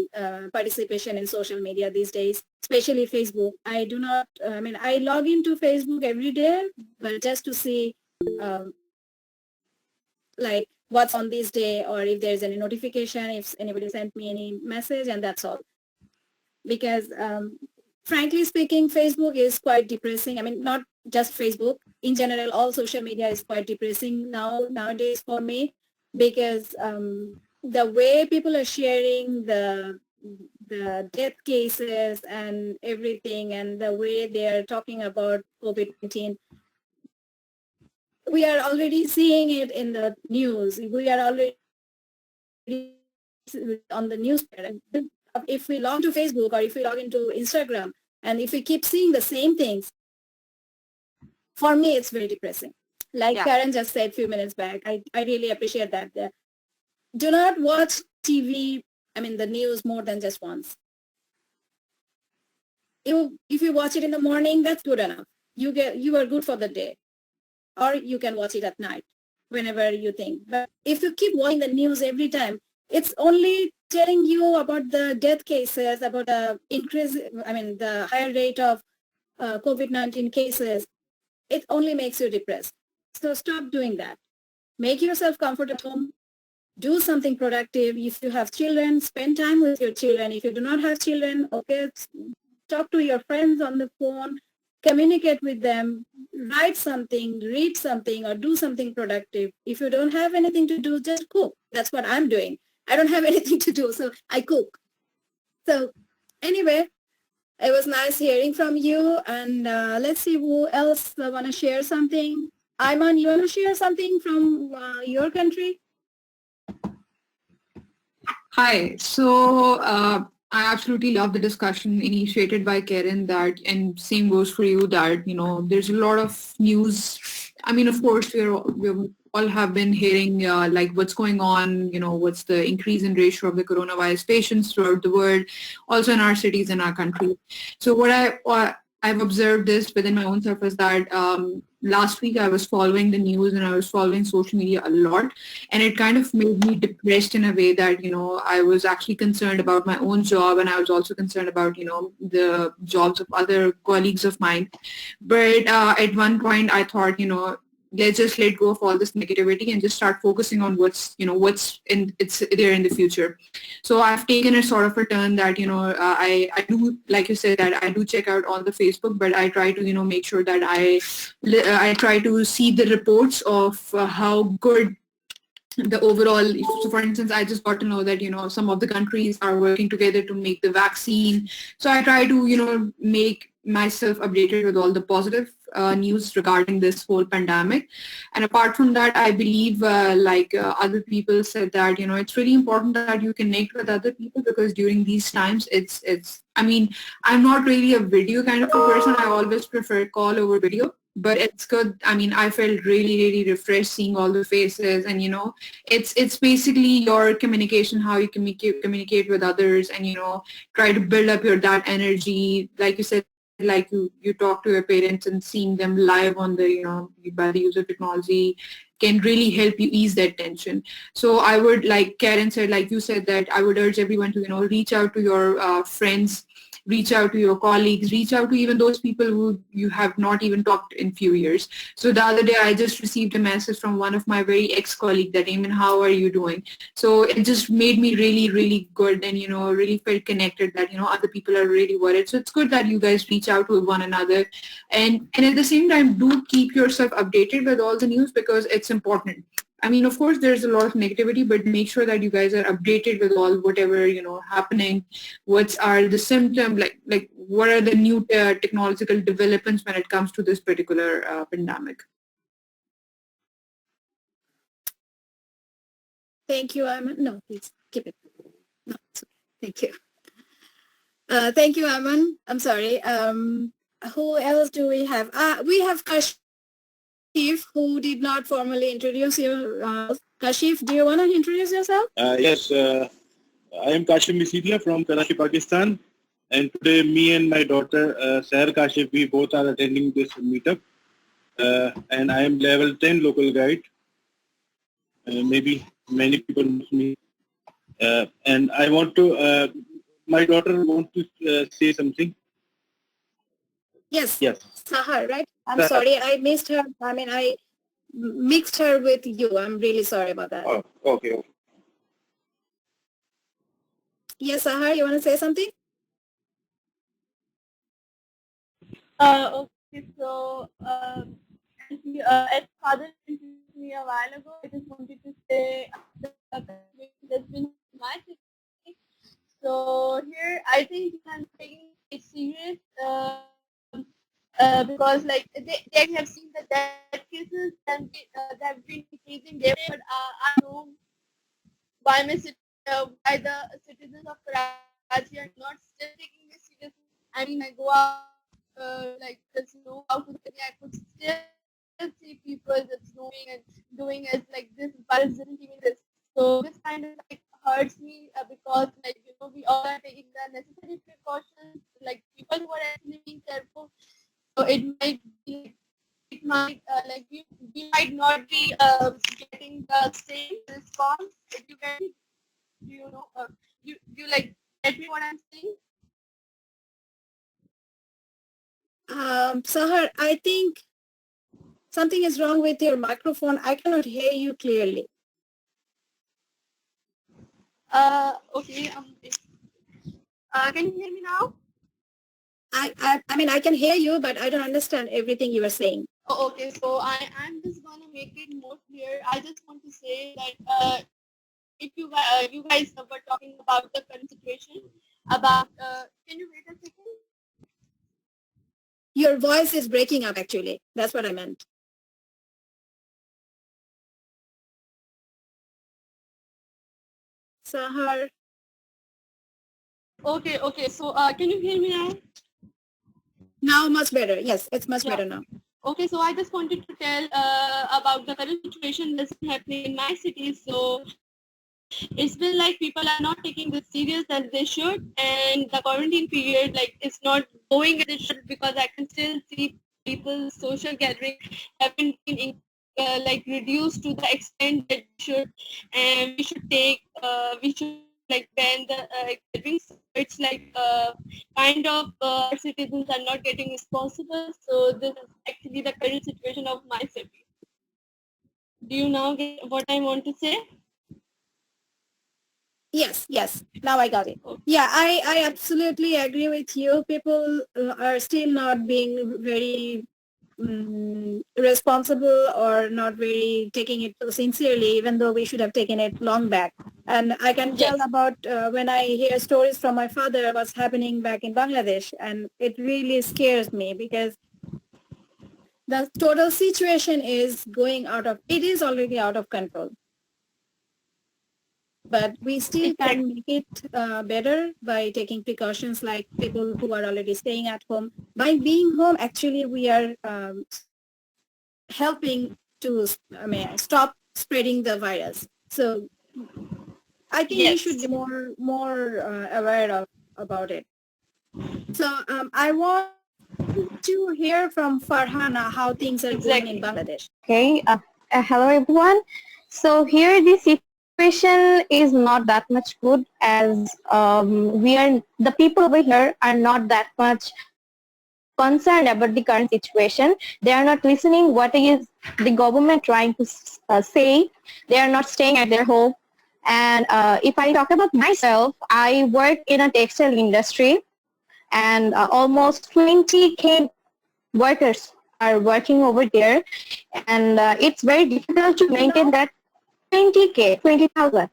Speaker 2: participation in social media these days, especially Facebook. I do not, I log into Facebook every day, but just to see um, like what's on this day, or if there's any notification, if anybody sent me any message, and that's all. Because frankly speaking, Facebook is quite depressing. I mean, not just Facebook. In general, all social media is quite depressing nowadays for me, because the way people are sharing the death cases and everything, and the way they are talking about COVID-19, we are already seeing it in the news. We are already on the newspaper. If we log into Facebook or if we log into Instagram, and if we keep seeing the same things, for me, it's very depressing. Like Karen just said a few minutes back, I really appreciate that. Do not watch TV, the news more than just once. If you watch it in the morning, that's good enough. You are good for the day. Or you can watch it at night, whenever you think. But if you keep watching the news every time, it's only telling you about the death cases, about the increase, the higher rate of COVID-19 cases. It only makes you depressed. So stop doing that. Make yourself comfortable at home. Do something productive. If you have children, spend time with your children. If you do not have children, okay, talk to your friends on the phone, communicate with them, write something, read something, or do something productive. If you don't have anything to do, just cook. That's what I'm doing. I don't have anything to do, so I cook. So anyway, it was nice hearing from you. And let's see who else want to share something. Ayman, you want to share something from your country?
Speaker 5: Hi. So I absolutely love the discussion initiated by Karen, that, and same goes for you, that, there's a lot of news. I mean, of course, we all have been hearing like what's going on, what's the increase in ratio of the coronavirus patients throughout the world, also in our cities and our country. So what I've observed this within my own self is that last week I was following the news and I was following social media a lot, and it kind of made me depressed in a way that, I was actually concerned about my own job, and I was also concerned about, the jobs of other colleagues of mine. But at one point I thought, let's just let go of all this negativity and just start focusing on what's it's there in the future. So I've taken a sort of a turn that, I do, like you said, that I do check out all the Facebook, but I try to, make sure that I try to see the reports of how good the overall. So for instance, I just got to know that, some of the countries are working together to make the vaccine. So I try to, make myself updated with all the positive news regarding this whole pandemic. And apart from that, I believe other people said that, it's really important that you connect with other people, because during these times I'm not really a video kind of a person. I always prefer call over video, but it's good. I felt really, really refreshed seeing all the faces, and it's basically your communication, how you communicate with others, and try to build up that energy. Like you said, like you talk to your parents, and seeing them live on the by the use of technology can really help you ease that tension. So I would, like Karen said, like you said, that I would urge everyone to reach out to your friends, reach out to your colleagues, reach out to even those people who you have not even talked in few years. So the other day I just received a message from one of my very ex-colleague that, Eamon, how are you doing? So it just made me really, really good, and, really felt connected that, other people are really worried. So it's good that you guys reach out to one another, and at the same time, do keep yourself updated with all the news, because it's important. Of course, there's a lot of negativity, but make sure that you guys are updated with all whatever, happening. What are the symptoms, like what are the new technological developments when it comes to this particular pandemic?
Speaker 2: Thank you, Aman. No, please keep it. No, it's okay. Thank you. Thank you, Aman. I'm sorry. Who else do we have? We have Kashif, who did not formally introduce you. Kashif, do you want to introduce yourself?
Speaker 15: Yes, I am Kashif Misidia from Karachi, Pakistan. And today, me and my daughter, Seher Kashif, we both are attending this meetup. And I am level 10 local guide. Maybe many people know me. And I want to, my daughter wants to say something.
Speaker 2: Yes.
Speaker 15: Yes.
Speaker 2: Sahar, right? I'm
Speaker 15: Sahar.
Speaker 2: sorry, I missed her. I mixed her with you. I'm really sorry about that.
Speaker 15: Oh, okay.
Speaker 2: Yes, Sahar, you want to say something?
Speaker 12: Okay, so as father introduced me a while ago, I just wanted to say there's been my city. So here, I think I'm taking it serious because like they have seen the death cases and they have been increasing day, but I know why why the citizens of Karachi are not still taking this seriously. I go out like just out to the city, I could still see people just doing as like this virus didn't even exist. So this kind of like hurts me because like we all are taking the necessary precautions, like people who are actually being careful. So it might be like we might not be getting the same response. If you get it, you like get me what I'm saying?
Speaker 2: Sahar, I think something is wrong with your microphone. I cannot hear you clearly.
Speaker 12: Okay. Can you hear me now?
Speaker 2: I can hear you, but I don't understand everything you are saying.
Speaker 12: Oh, okay. So I'm just gonna make it more clear. I just want to say that if you guys were talking about the current situation, about can you wait a second?
Speaker 2: Your voice is breaking up. Actually, that's what I meant. Sahar.
Speaker 12: Okay. So can you hear me now?
Speaker 2: Now much better. Yes, it's much better now.
Speaker 12: Okay, so I just wanted to tell about the current situation that's happening in my city. So it's been like people are not taking this serious as they should, and the quarantine period like it's not going as it should, because I can still see people's social gathering haven't been like reduced to the extent that we should, and we should like ban the gatherings. It's like kind of our citizens are not getting responsible. So this is actually the current situation of my city. Do you now get what I want to say?
Speaker 2: Yes. Now I got it. Yeah, I absolutely agree with you. People are still not being very responsible or not very taking it so sincerely, even though we should have taken it long back. And I can tell about when I hear stories from my father what's happening back in Bangladesh, and it really scares me because the total situation is it is already out of control. But we still can make it better by taking precautions, like people who are already staying at home. By being home, actually, we are helping to stop spreading the virus. So I think we should be more aware about it. So I want to hear from Farhana how things are going in Bangladesh.
Speaker 1: Okay. Hello, everyone. So here the situation is not that much good, as the people over here are not that much concerned about the current situation. They are not listening what is the government trying to say. They are not staying at their home. And if I talk about myself, I work in a textile industry, and almost 20K workers are working over there, and it's very difficult to maintain that 20K, 20,000.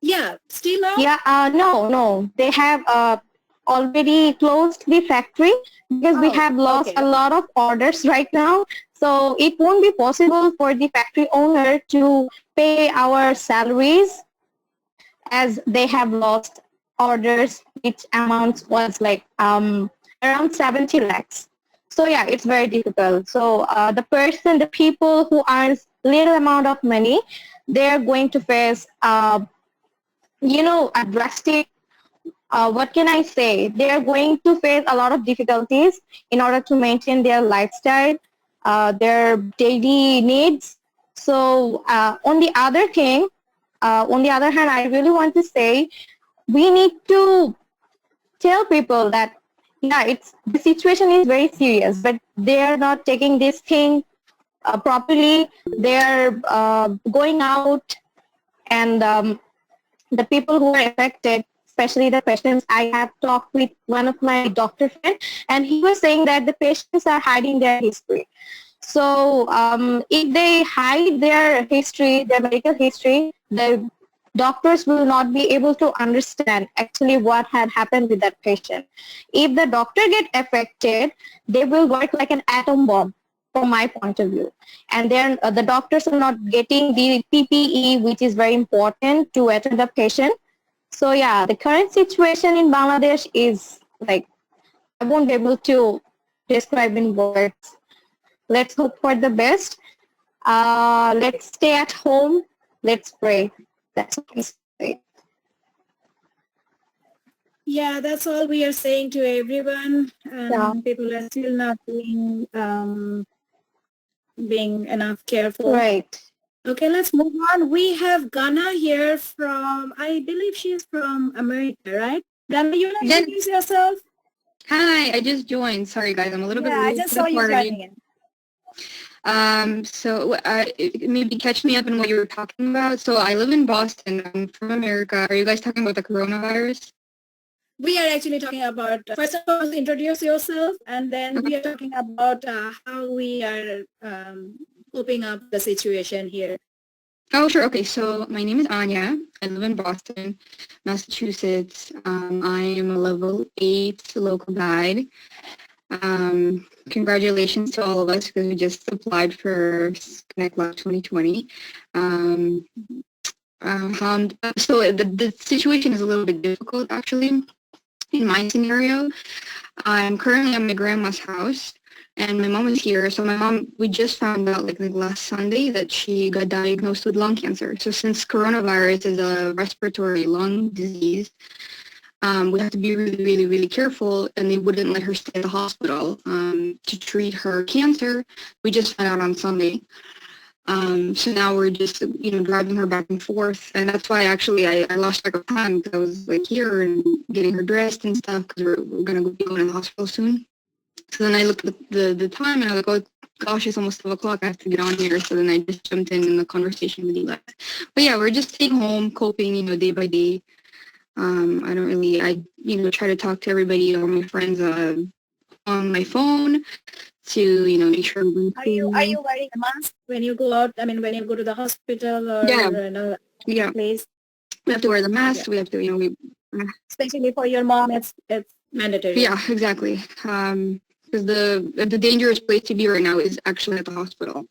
Speaker 2: Yeah, still now?
Speaker 1: Yeah, no. They have already closed the factory because we have lost a lot of orders right now. So it won't be possible for the factory owner to pay our salaries, as they have lost orders, which amounts was like around 70 lakhs. So yeah, it's very difficult. So the people who earns little amount of money, they're going to face a drastic, what can I say? They are going to face a lot of difficulties in order to maintain their lifestyle, their daily needs. So on the other hand, I really want to say we need to tell people that, yeah, the situation is very serious, but they are not taking this thing properly. They are going out, and the people who are affected, especially the patients. I have talked with one of my doctor friends, and he was saying that the patients are hiding their history. So if they hide their history, their medical history, the doctors will not be able to understand actually what had happened with that patient. If the doctor get affected, they will work like an atom bomb, from my point of view. And then the doctors are not getting the PPE, which is very important to attend the patient. So yeah, the current situation in Bangladesh is like, I won't be able to describe in words. Let's hope for the best. Let's stay at home. Let's pray. That's what I say.
Speaker 2: Yeah, that's all we are saying to everyone. People are still not being enough careful.
Speaker 1: Right.
Speaker 2: Okay, let's move on. We have Ghana here from, I believe she's from America, right? Ghana, you want to introduce yourself?
Speaker 18: Hi, I just joined. Sorry, guys, I'm a little bit late.
Speaker 2: I just saw you joining in.
Speaker 18: So maybe catch me up in what you were talking about. So I live in Boston. I'm from America. Are you guys talking about the coronavirus?
Speaker 2: We are actually talking about, first of all, introduce yourself, and then we are talking about how we are coping up the situation here.
Speaker 18: Oh, sure. Okay, so my name is Anya. I live in Boston, Massachusetts. I am a level 8 local guide. Congratulations to all of us because we just applied for Connect Lab 2020. So the situation is a little bit difficult, actually. In my scenario, I'm currently at my grandma's house. and my mom is here. So my mom, we just found out like last Sunday that she got diagnosed with lung cancer. So since coronavirus is a respiratory lung disease, we have to be really, really, really careful, and they wouldn't let her stay at the hospital to treat her cancer. We just found out on Sunday. So now we're just, driving her back and forth, and that's why actually I lost track of time because I was like here and getting her dressed and stuff because we're going to be going to the hospital soon. So then I looked at the time and I was like, oh gosh, it's almost 12 o'clock. I have to get on here. So then I just jumped in the conversation with you guys. But yeah, we're just staying home, coping, day by day. I don't really, try to talk to everybody, all my friends on my phone to, make sure we're
Speaker 2: Are you wearing a mask when you go out? I mean, when you go to the hospital or place?
Speaker 18: We have to wear the mask.
Speaker 2: Yeah.
Speaker 18: We have to,
Speaker 2: especially for your mom, it's mandatory.
Speaker 18: Yeah, exactly. Because the dangerous place to be right now is actually at the hospital.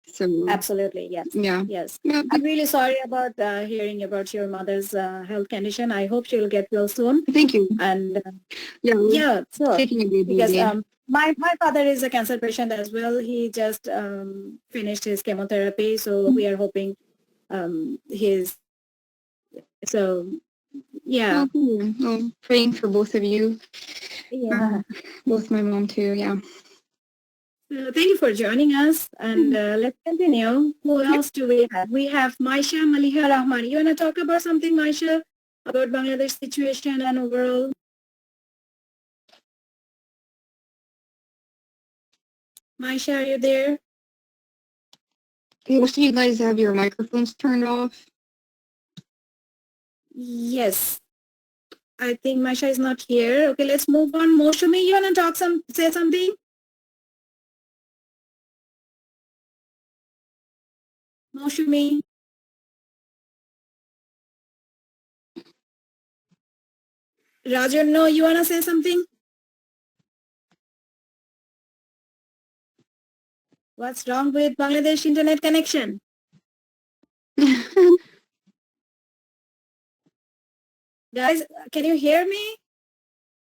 Speaker 18: So
Speaker 2: absolutely, yes.
Speaker 18: Yeah.
Speaker 2: Yes. I'm really sorry about hearing about your mother's health condition. I hope she'll get well soon.
Speaker 18: Thank you.
Speaker 2: And
Speaker 18: yeah,
Speaker 2: sure.
Speaker 18: taking a baby
Speaker 2: Because
Speaker 18: again.
Speaker 2: my father is a cancer patient as well. He just finished his chemotherapy, so we are hoping his. So yeah.
Speaker 18: Well, praying for both of you.
Speaker 2: Yeah.
Speaker 18: Both my mom too. Yeah.
Speaker 2: Thank you for joining us, and let's continue. Who else do we have? We have Maisha Maliha Rahman. You want to talk about something, Maisha, about Bangladesh situation and overall? Maisha, are you there?
Speaker 18: Most of you guys have your microphones turned off.
Speaker 2: Yes. I think Maisha is not here. Okay, let's move on. Moshumi, you want to say something? Moshumi. Rajan, no, you want to say something? What's wrong with Bangladesh internet connection? Guys, can you hear me?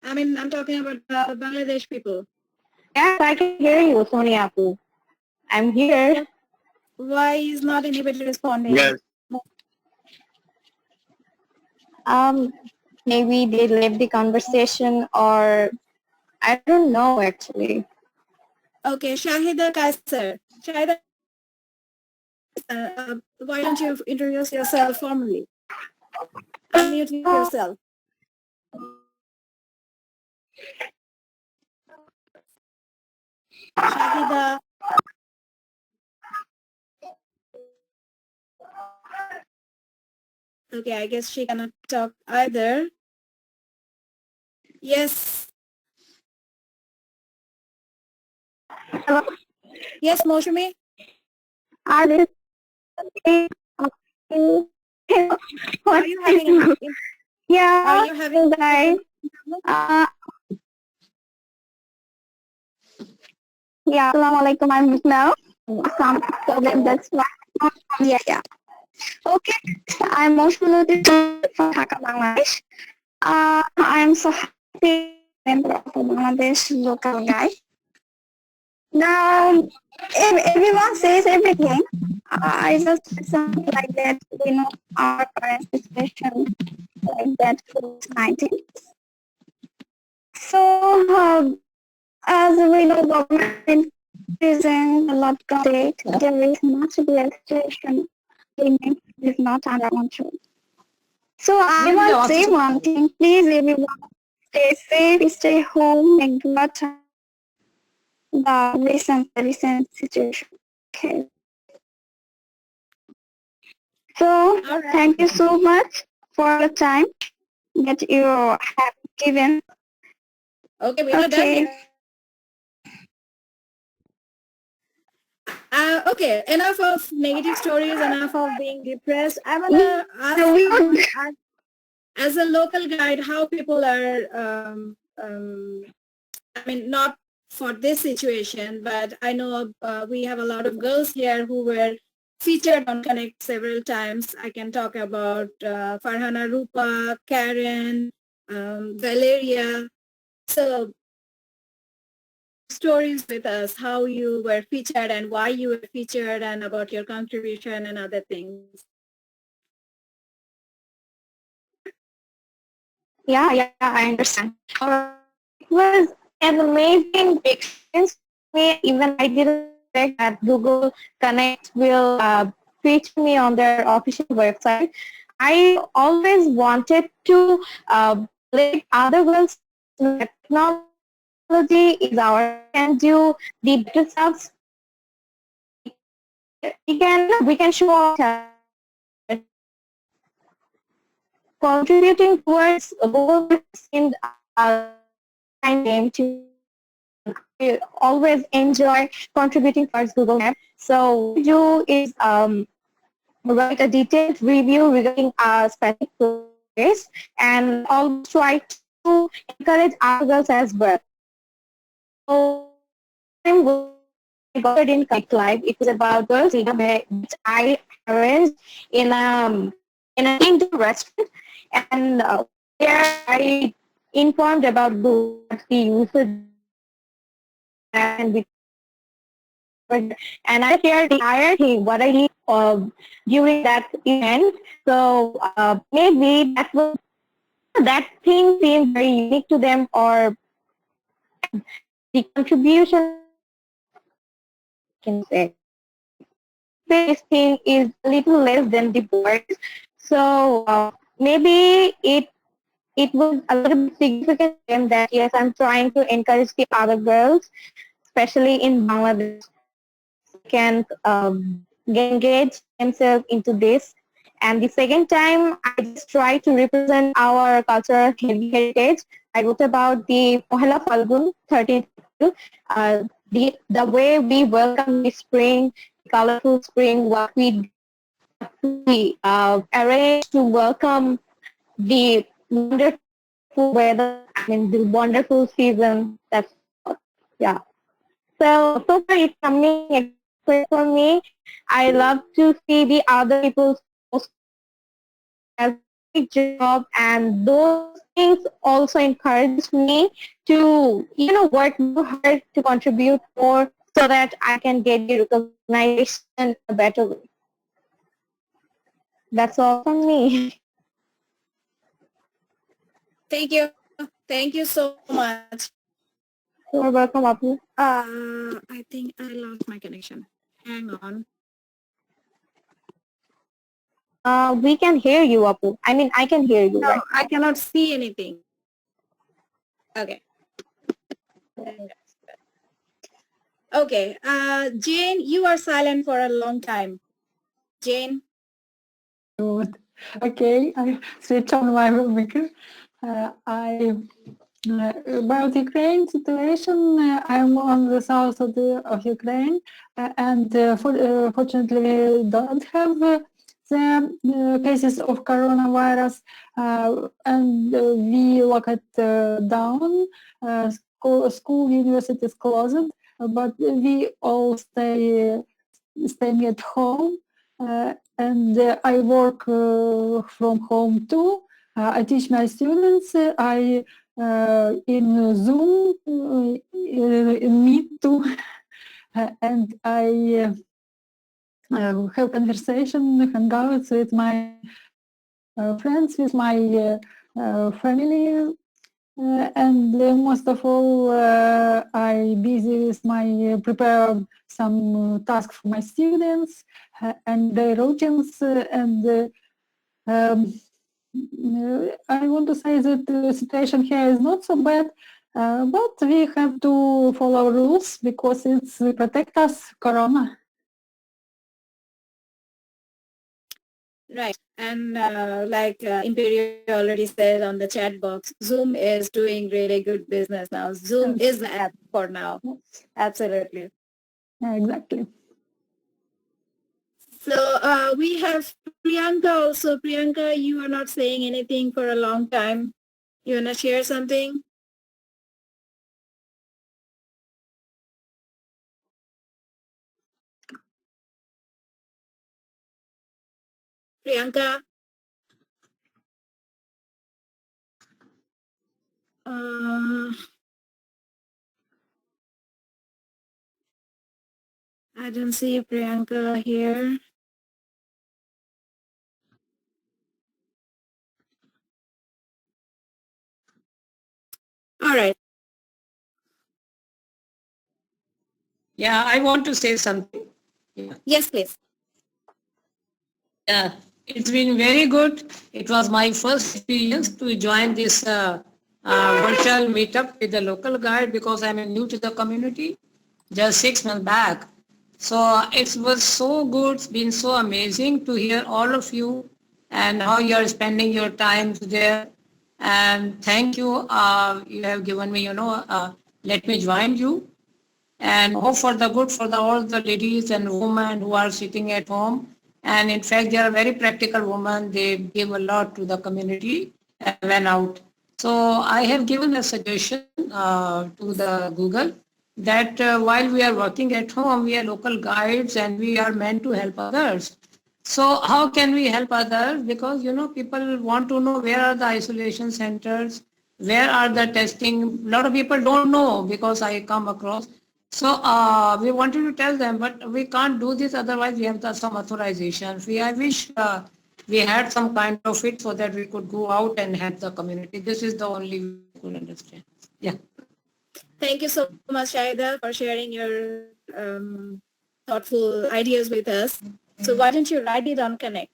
Speaker 2: I mean, I'm talking about Bangladesh people.
Speaker 1: Yes, I can hear you, Sonia. I'm here.
Speaker 2: Why is not anybody responding?
Speaker 4: Yes.
Speaker 1: Maybe they left the conversation, or I don't know actually.
Speaker 2: Okay, Shahida Kaiser. Shahida, why don't you introduce yourself formally? Unmute yourself. Shahida. Okay, I guess she cannot talk either. Yes.
Speaker 14: Hello.
Speaker 2: Yes, Moshumi.
Speaker 14: Are you
Speaker 2: having
Speaker 14: yeah,
Speaker 2: are you having
Speaker 14: guys? Yeah, assalamualaikum. I'm now. Some problem, that's why. Yeah. Okay, I'm Moshuluddin from Dhaka, Bangladesh. I'm so happy member of Bangladesh local guy. Now, if everyone says everything, I just said something like that. We know our current situation like that COVID-19. So, as we know, government is in a lockdown state. There is much situation. Payment is not under control. So I want to say one thing. Please, everyone, stay safe, stay home, and do not the recent situation. Okay. So thank you so much for the time that you have given.
Speaker 2: Okay, we're not done yet. Okay, enough of negative stories, enough of being depressed. I want to ask, as a local guide, how people are, I mean, not for this situation, but I know we have a lot of girls here who were featured on Connect several times. I can talk about Farhana Rupa, Karen, Valeria. So stories with us, how you were featured and why you were featured and about your contribution and other things.
Speaker 1: Yeah, I understand. It was an amazing experience for me. Even I didn't expect that Google Connect will feature me on their official website. I always wanted to let other girls know that technology is our can do the better stuff. We can show our talent, contributing towards Google in kind game to I always enjoy contributing towards Google Maps. So what I do is write a detailed review regarding a specific place, and always try to encourage other girls as well. So I'm I got it in Connect Live. It was about girls leader which I arranged in an indoor restaurant, and there I informed about Google, the usage, and shared the entire thing, what I did during that event. So maybe that thing seemed very unique to them, or the contribution, can say. This thing is a little less than the boys. So maybe it was a little bit significant to them that yes, I'm trying to encourage the other girls, especially in Bangladesh, can get engaged themselves into this. And the second time, I just try to represent our cultural heritage. I wrote about the Pohela Falgun, 13th April, the way we welcome the spring, the colorful spring, what we arrange to welcome the wonderful weather, I mean the wonderful season. That's yeah. So far it's something experience for me. I love to see the other people's post as a big job, and those things also encourage me to work more hard to contribute more so that I can get the recognition in a better way. That's all from me.
Speaker 2: Thank you. Thank you so much.
Speaker 1: You're welcome, Apu.
Speaker 2: I think I lost my connection. Hang on.
Speaker 1: We can hear you, Apu. I mean, I can hear you,
Speaker 2: No,
Speaker 1: right?
Speaker 2: I cannot see anything. Okay. Okay. Jane, you are silent for a long time. Jane.
Speaker 19: Good. Okay, I switch on my mic. About Ukraine situation, I'm on the south of Ukraine, and fortunately don't have the cases of coronavirus, and we lock it down. School, university is closed, but we all staying at home, and I work from home too. I teach my students. I in Zoom, in Meet too, and I have conversation, hangouts with my friends, with my family, and most of all, I busy with my prepare some tasks for my students and their routines, and I want to say that the situation here is not so bad, but we have to follow rules because it's protect us corona.
Speaker 2: Right. And like Imperial already said on the chat box, Zoom is doing really good business now. Zoom is the app for now. Absolutely.
Speaker 19: Yeah, exactly.
Speaker 2: So we have Priyanka also. Priyanka, you are not saying anything for a long time. You want to share something? Priyanka? I don't see Priyanka here. All right.
Speaker 20: Yeah, I want to say something. Yeah.
Speaker 2: Yes, please.
Speaker 20: Yeah, it's been very good. It was my first experience to join this virtual meetup with the local guide because I'm new to the community just 6 months back. So it was so good, it's been so amazing to hear all of you and how you're spending your time there. And thank you. You have given me, let me join you and hope for the good for all the ladies and women who are sitting at home. And in fact, they are very practical women. They give a lot to the community and went out. So I have given a suggestion to the Google that while we are working at home, we are local guides and we are meant to help others. So how can we help others? Because, people want to know where are the isolation centers, where are the testing. A lot of people don't know because I come across. So we wanted to tell them, but we can't do this. Otherwise, we have some authorization. I wish we had some kind of it so that we could go out and help the community. This is the only way we could understand. Yeah.
Speaker 2: Thank you so much, Shaida, for sharing your thoughtful ideas with us. So why don't you write it on Connect?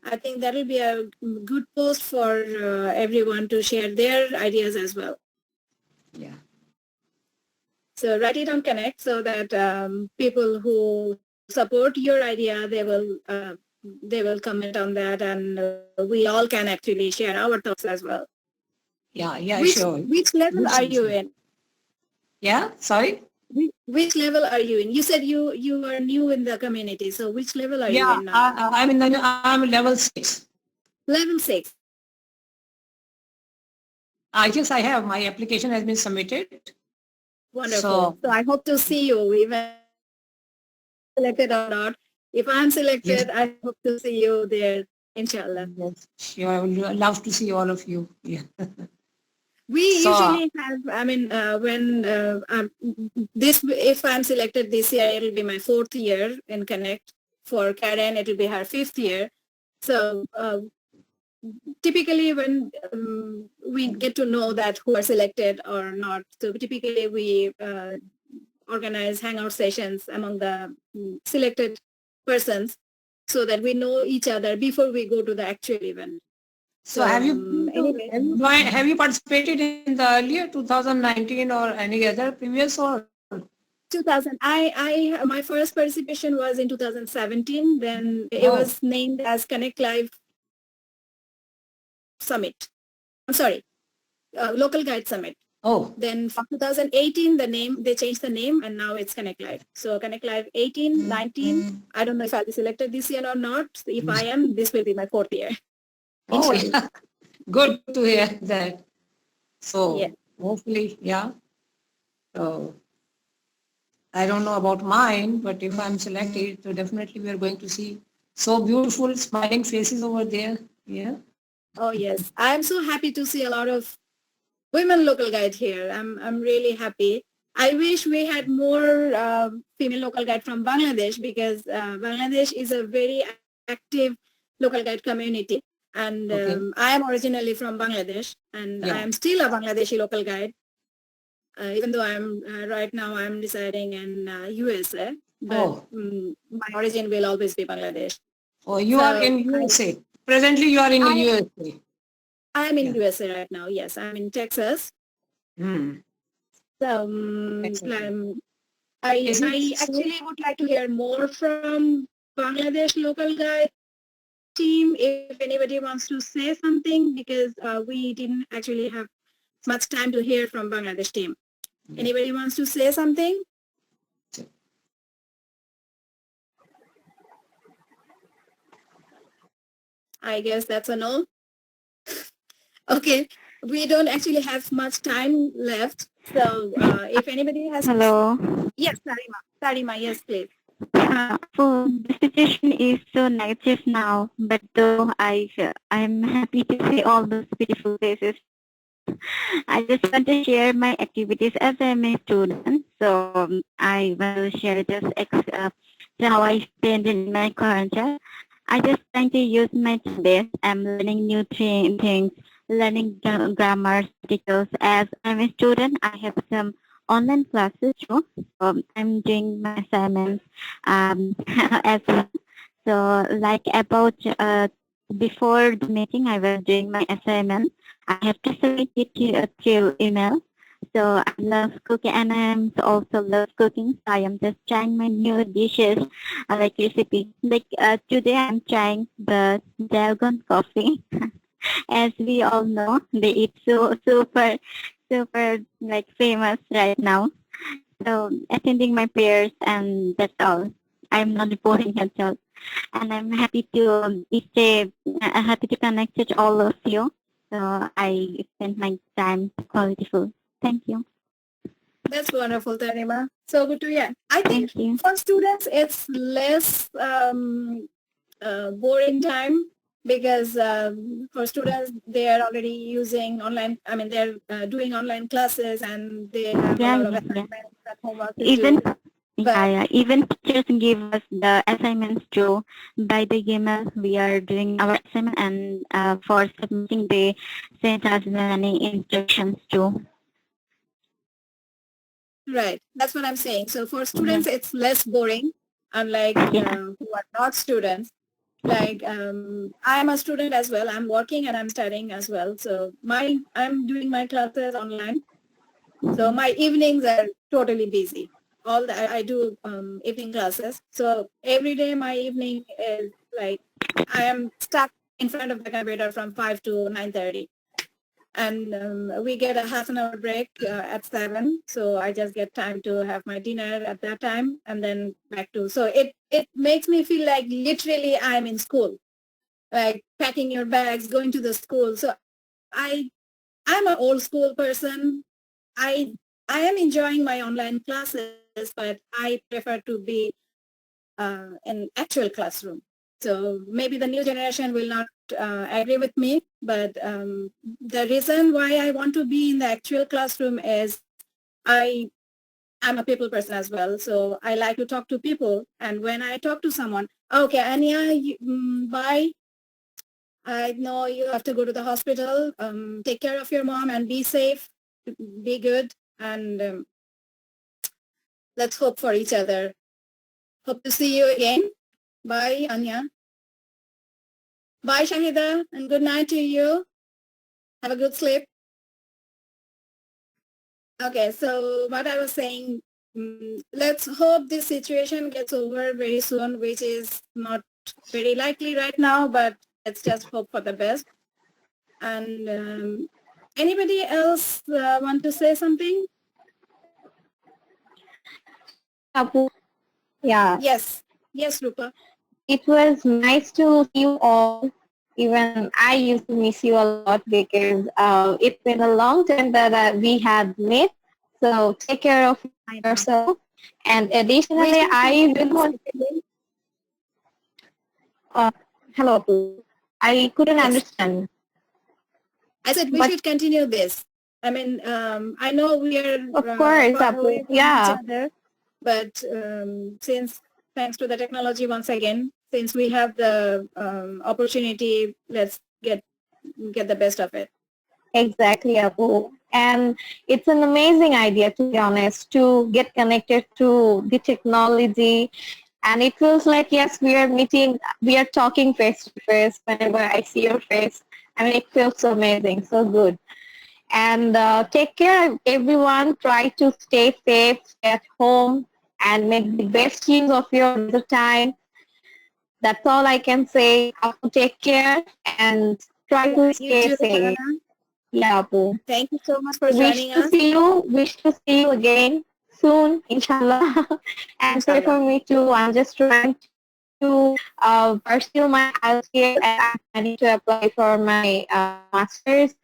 Speaker 2: I think that will be a good post for everyone to share their ideas as well.
Speaker 20: Yeah.
Speaker 2: So write it on Connect so that people who support your idea, they will comment on that, and we all can actually share our thoughts as well.
Speaker 20: Yeah,
Speaker 2: which,
Speaker 20: sure.
Speaker 2: Which level are you in?
Speaker 20: Yeah, sorry?
Speaker 2: Which level are you in? You said you are new in the community, so which level are you in now?
Speaker 20: I'm level 6.
Speaker 2: Level 6.
Speaker 20: Yes, I have. My application has been submitted.
Speaker 2: Wonderful. So I hope to see you, even selected or not. If I'm selected, yes. I hope to see you there, inshallah.
Speaker 20: Yes, sure. I would love to see all of you. Yeah.
Speaker 2: We usually have, if I'm selected this year, it'll be my 4th year in Connect. For Karen, it'll be her 5th year. So typically when we get to know that who are selected or not, so typically we organize hangout sessions among the selected persons so that we know each other before we go to the actual event.
Speaker 20: So have you participated in the earlier 2019 or any other previous or?
Speaker 2: 2000. My first participation was in 2017. Then it was named as Connect Live Summit. I'm sorry, Local Guide Summit.
Speaker 20: Oh.
Speaker 2: Then from 2018, they changed the name, and now it's Connect Live. So Connect Live 18, 19. I don't know if I'll be selected this year or not. If I am, this will be my 4th year.
Speaker 20: Oh, yeah. Good to hear that. So yeah. Hopefully, yeah. So I don't know about mine, but if I'm selected, so definitely we are going to see so beautiful smiling faces over there. Yeah.
Speaker 2: Oh yes, I'm so happy to see a lot of women local guide here. I'm really happy. I wish we had more female local guide from Bangladesh, because Bangladesh is a very active local guide community. And I am originally from Bangladesh, and I am still a Bangladeshi local guide. Even though right now I'm residing in USA, but my origin will always be Bangladesh.
Speaker 20: Oh, you are in USA. Presently, you are in USA.
Speaker 2: I'm in USA right now. Yes, I'm in Texas. So I actually would like to hear more from Bangladesh local guide team if anybody wants to say something, because we didn't actually have much time to hear from Bangladesh team. Anybody wants to say something? I guess that's a no. Okay, we don't actually have much time left. So if anybody has...
Speaker 14: Hello.
Speaker 2: Yes, Sarima, yes, please.
Speaker 14: So the situation is so negative now, but though I'm happy to see all those beautiful faces I just want to share my activities as I'm a student. So I want to share just how I spend in my current job. I just trying to use my best. I'm learning new things, learning grammar, articles. As I'm a student, I have some online classes too. I'm doing my assignments as well. So like about before the meeting, I was doing my assignment. I have to submit it through email. So I love cooking and I also love cooking. So I am just trying my new dishes, like recipe. Like today I'm trying the dragon coffee. As we all know, they eat so super like famous right now. So attending my prayers and that's all. I'm not reporting at all. And I'm happy to stay, happy to connect with all of you. So I spend my time qualityful. Thank you.
Speaker 2: That's wonderful, Tanima. So good to hear. I think
Speaker 14: Thank you.
Speaker 2: for students, it's less boring time because for students, they are already using online, I mean, they're doing online classes and they have a
Speaker 14: Yeah,
Speaker 2: lot of
Speaker 14: yeah, yeah.
Speaker 2: assignments and homework to
Speaker 14: Even
Speaker 2: do. But
Speaker 14: even teachers give us the assignments too. By the email, we are doing our assignment, and for submitting, they send us many instructions too.
Speaker 2: right, that's what I'm saying. So for
Speaker 14: Yeah.
Speaker 2: students, it's less boring, unlike who are not students. Like I'm a student as well. I'm working and I'm studying as well. So I'm doing my classes online. So my evenings are totally busy. All the, I do evening classes. So every day my evening is like I am stuck in front of the computer from 5 to 9:30. And we get a half an hour break at 7. So I just get time to have my dinner at that time and then back to. So it makes me feel like literally I'm in school, like packing your bags, going to the school. So I I'm an old school person. I I am enjoying my online classes, but I prefer to be in actual classroom. So maybe the new generation will not agree with me, but the reason why I want to be in the actual classroom is I I'm a people person as well. So I like to talk to people, and when I talk to someone, okay, Anya, bye. I know you have to go to the hospital. Take care of your mom and be safe, be good, and let's hope for each other. Hope to see you again. Bye, Anya. Bye, Shahida, and good night to you. Have a good sleep. Okay, so what I was saying, let's hope this situation gets over very soon, which is not very likely right now, but let's just hope for the best. And anybody else want to say something?
Speaker 1: Apu, yeah.
Speaker 2: Yes. Yes, Rupa.
Speaker 1: It was nice to see you all. Even I used to miss you a lot because it's been a long time that we had met. So take care of yourself. And additionally, I will want. Hello, Apu. I couldn't
Speaker 2: Yes.
Speaker 1: understand.
Speaker 2: I said we
Speaker 1: But
Speaker 2: should continue this. I mean, I know we are
Speaker 1: of course,
Speaker 2: far
Speaker 1: Apu.
Speaker 2: away from each
Speaker 1: Yeah.
Speaker 2: other, but since thanks to the technology once again, since we have the opportunity, let's get the best of it.
Speaker 1: Exactly, Apu. And it's an amazing idea, to be honest, to get connected to the technology. And it feels like, yes, we are meeting, we are talking face to face whenever I see your face. I mean, it feels so amazing, so good. And take care, everyone. Try to stay safe, stay at home, and make the best use of your leisure time. That's all I can say. Apu, take care and try to
Speaker 2: You
Speaker 1: stay
Speaker 2: too,
Speaker 1: safe.
Speaker 2: Farana.
Speaker 1: Yeah, Apu.
Speaker 2: Thank you so much for joining us.
Speaker 1: Wish to see you again soon, inshallah. And pray for
Speaker 2: Inshallah.
Speaker 1: me too. I'm just trying to pursue my IELTS and I'm planning to apply for my master's.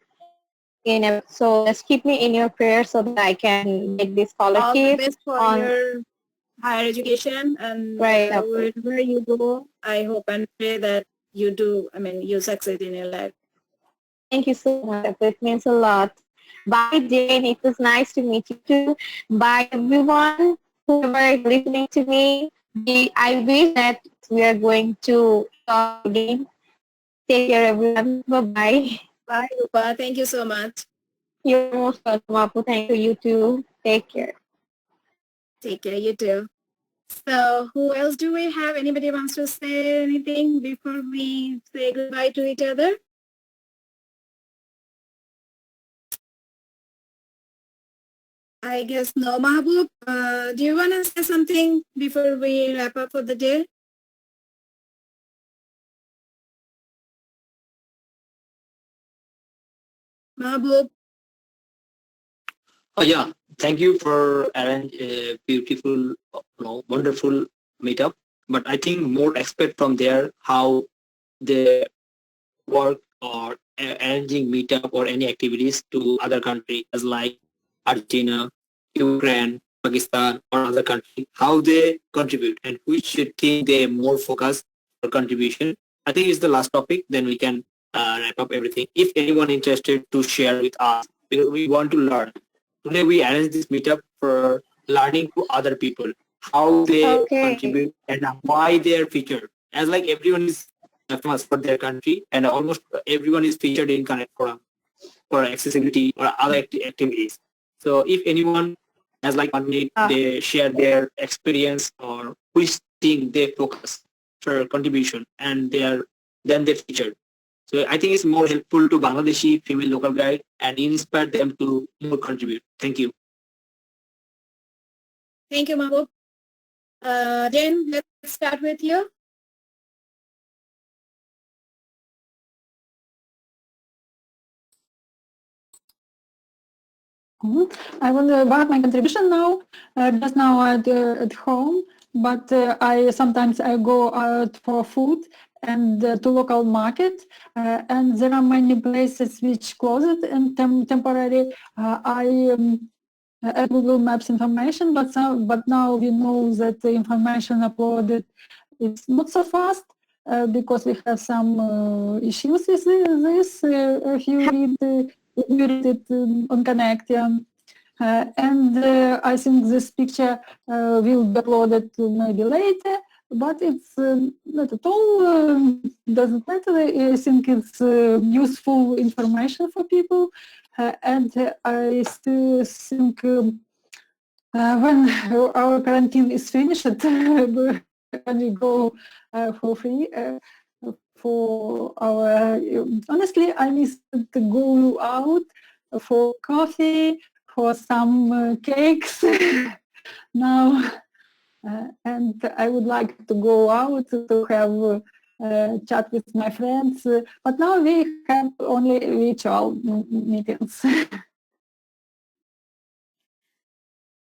Speaker 1: So just keep me in your prayers so that I can get this
Speaker 2: All the
Speaker 1: scholarship
Speaker 2: best for
Speaker 1: on.
Speaker 2: your higher education and
Speaker 1: Right, Apu.
Speaker 2: wherever you go, I hope and pray that you do, I mean, you succeed in your life.
Speaker 1: Thank you so much, Apu. It means a lot. Bye, Jane. It was nice to meet you too. Bye, everyone. Whoever is listening to me, I wish that we are going to talk again. Take care, everyone. Bye-bye.
Speaker 2: Bye, Rupa. Thank you so much.
Speaker 1: You're most welcome, Apu. Thank you. You too. Take care.
Speaker 2: Take care. You too. So who else do we have? Anybody wants to say anything before we say goodbye to each other? I guess no. Mahbub, do you want to say something before we wrap up for the day? Mahbub?
Speaker 21: Oh yeah, thank you for arrange a beautiful, wonderful meetup. But I think more expect from there how they work or arranging meetup or any activities to other countries as like Argentina, Ukraine, Pakistan, or other countries, how they contribute and which should think they more focus for contribution. I think it's the last topic. Then we can wrap up everything. If anyone interested to share with us, because we want to learn. Today we arrange this meetup for learning to other people how they contribute and why they are featured. As like everyone is famous for their country and almost everyone is featured in Connect Forum for accessibility or other activities. So if anyone has like 1 minute, they share their experience or which thing they focus for contribution and then they featured. So I think it's more helpful to Bangladeshi female local guide and inspire them to more contribute. Thank you.
Speaker 2: Thank you, Mahbub. Jen, let's start with you.
Speaker 19: I wonder about my contribution now. Just now at home, but I sometimes I go out for food and to local market, and there are many places which closed and temporary. I at Google Maps information, but now we know that the information uploaded is not so fast because we have some issues with this. If you read it on Connect, yeah. And I think this picture will be uploaded maybe later, but it's not at all doesn't matter. I think it's useful information for people, and I still think when our quarantine is finished, when we go for free for our. Honestly, I miss to go out for coffee, for some cakes now, and I would like to go out to have chat with my friends, but now we have only virtual meetings.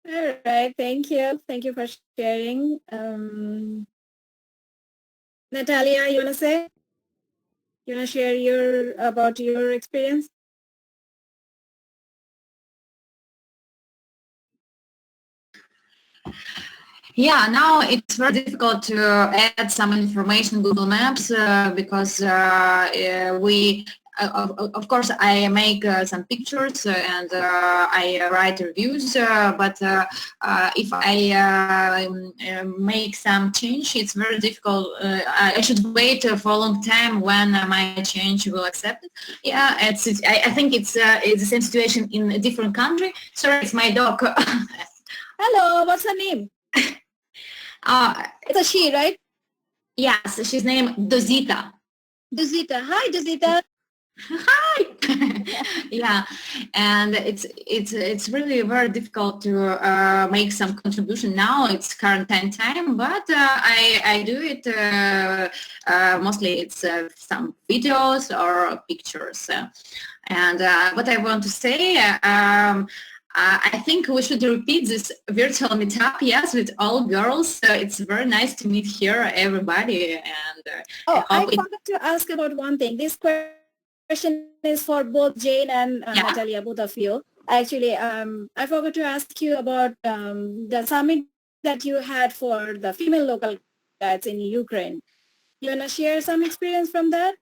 Speaker 2: All right, thank you. Thank you for sharing. Natalia, you want to say? You want to share about your experience?
Speaker 8: Yeah, now it's very difficult to add some information in Google Maps because we, of course, I make some pictures and I write reviews, but if I make some change, it's very difficult. I should wait for a long time when my change will accept it. Yeah, I think it's the same situation in a different country. Sorry, it's my dog.
Speaker 2: Hello, what's her name? It's a she, right?
Speaker 8: Yes, she's named Dozita.
Speaker 2: Dozita. Hi, Dozita.
Speaker 8: Hi. Yeah, and it's really very difficult to make some contribution now. It's quarantine time, but I do it mostly. It's some videos or pictures. And what I want to say. I think we should repeat this virtual meetup, yes, with all girls. It's very nice to meet here, everybody. And
Speaker 2: I forgot to ask about one thing. This question is for both Jane and Natalia, both of you. Actually, I forgot to ask you about the summit that you had for the female local guides in Ukraine. You want to share some experience from that?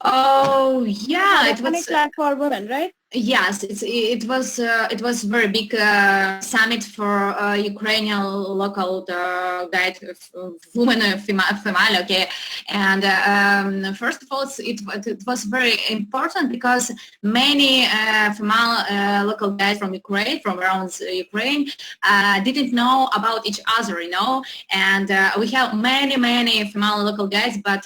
Speaker 8: Oh yeah, it was
Speaker 2: platform for women, right?
Speaker 8: Yes, it was very big summit for Ukrainian local guide women female. Okay, and first of all, it was very important because many female local guides from Ukraine, from around Ukraine, didn't know about each other, you know. And we have many female local guides, but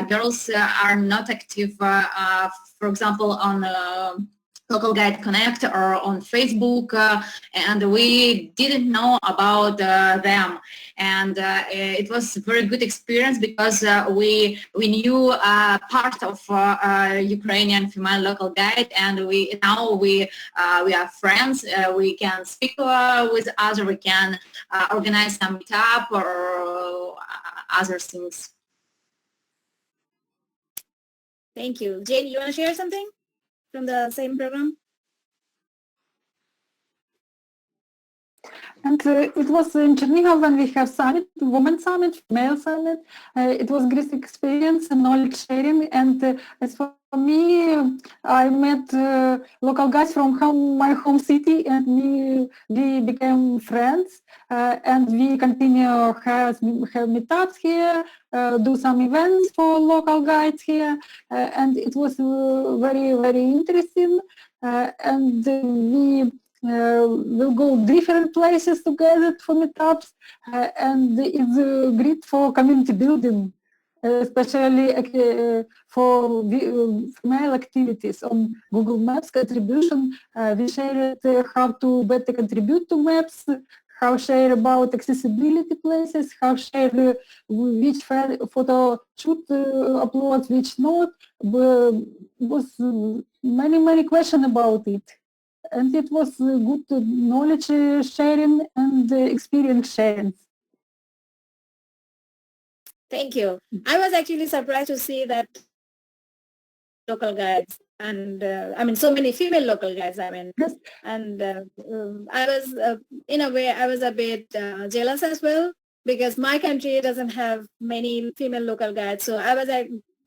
Speaker 8: girls are not active. For example, on Local Guide Connect or on Facebook, and we didn't know about them. And it was a very good experience because we knew part of Ukrainian female local guide, and we are friends. We can speak with others. We can organize some meetup or other things.
Speaker 2: Thank you. Jane, you want to share something from the same program?
Speaker 19: And it was in Chernihiv when we have summit, women summit, male summit. It was great experience and knowledge sharing. And as for me, I met local guys from my home city, and we became friends. And we continue have meetups here, do some events for local guides here, and it was very interesting. And we we'll go different places together for meetups, and it's great for community building, especially for female activities on Google Maps contribution. We shared how to better contribute to maps, how share about accessibility places, how share which photo should upload, which not. Was many questions about it. And it was good knowledge sharing and experience sharing.
Speaker 2: Thank you. I was actually surprised to see that local guides, and I mean, so many female local guides, I mean,
Speaker 19: yes.
Speaker 2: And I was, in a way, I was a bit jealous as well, because my country doesn't have many female local guides. So I was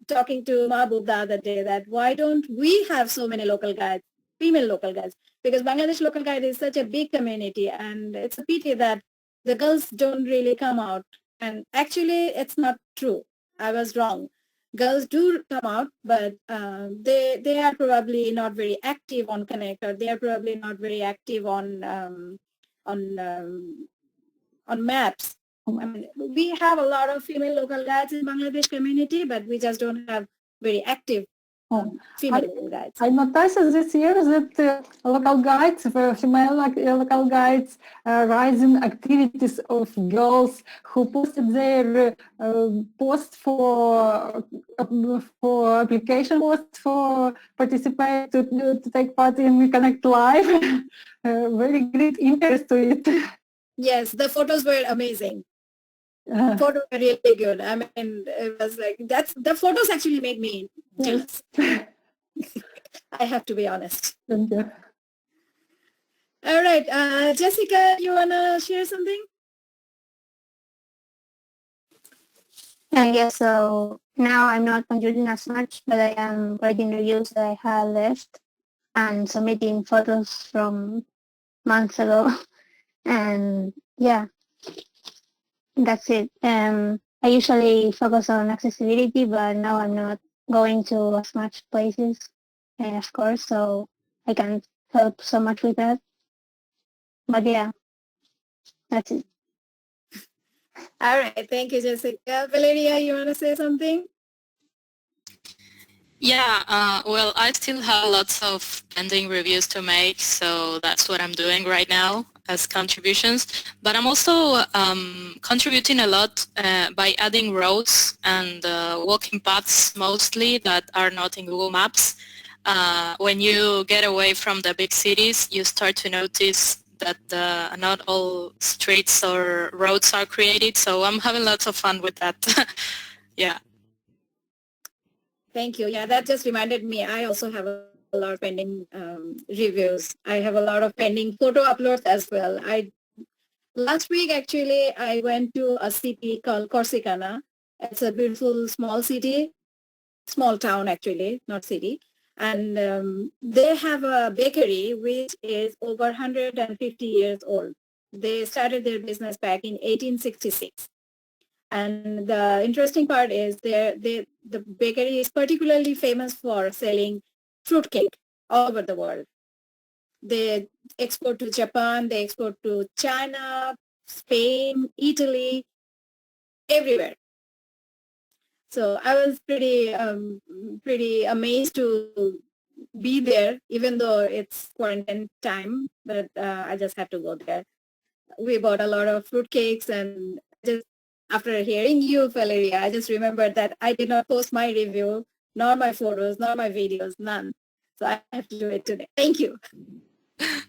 Speaker 2: talking to Mahbub the other day that why don't we have so many local guides, female local guides? Because Bangladesh local guide is such a big community, and it's a pity that the girls don't really come out. And actually, it's not true. I was wrong. Girls do come out, but they are probably not very active on Connect, or they are probably not very active on maps. I mean, we have a lot of female local guides in Bangladesh community, but we just don't have very active female local guides.
Speaker 19: I noticed this year that local guides, female local guides, rising activities of girls who posted their post for application posts for participate to take part in Connect Live. Very great interest to it.
Speaker 2: Yes, the photos were amazing. Photos were really good. I mean, it was like the photos actually made me jealous. I have to be honest.
Speaker 19: Thank you.
Speaker 2: All right, Jessica, you wanna share something?
Speaker 14: Yes, so now I'm not contributing as much, but I am writing reviews that I had left and submitting photos from months ago. And yeah, that's it. I usually focus on accessibility, but now I'm not going to as much places, of course, so I can't help so much with that. But yeah, that's it.
Speaker 2: All right, thank you, Jessica. Valeria, you want to say something?
Speaker 11: Yeah, well, I still have lots of pending reviews to make, so that's what I'm doing right now as contributions. But I'm also contributing a lot by adding roads and walking paths mostly that are not in Google Maps. When you get away from the big cities, you start to notice that not all streets or roads are created, so I'm having lots of fun with that. Yeah.
Speaker 2: Thank you. Yeah, that just reminded me. I also have a lot of pending reviews. I have a lot of pending photo uploads as well. Last week, actually, I went to a city called Corsicana. It's a beautiful small city. small town actually, not city. And they have a bakery which is over 150 years old. They started their business back in 1866. And the interesting part is the bakery is particularly famous for selling fruitcake all over the world. They export to Japan, they export to China, Spain, Italy, everywhere. So I was pretty amazed to be there, even though it's quarantine time, but I just had to go there. We bought a lot of fruitcakes, and just after hearing you, Valeria, I just remembered that I did not post my review, nor my photos, nor my videos, none. So I have to do it today. Thank you.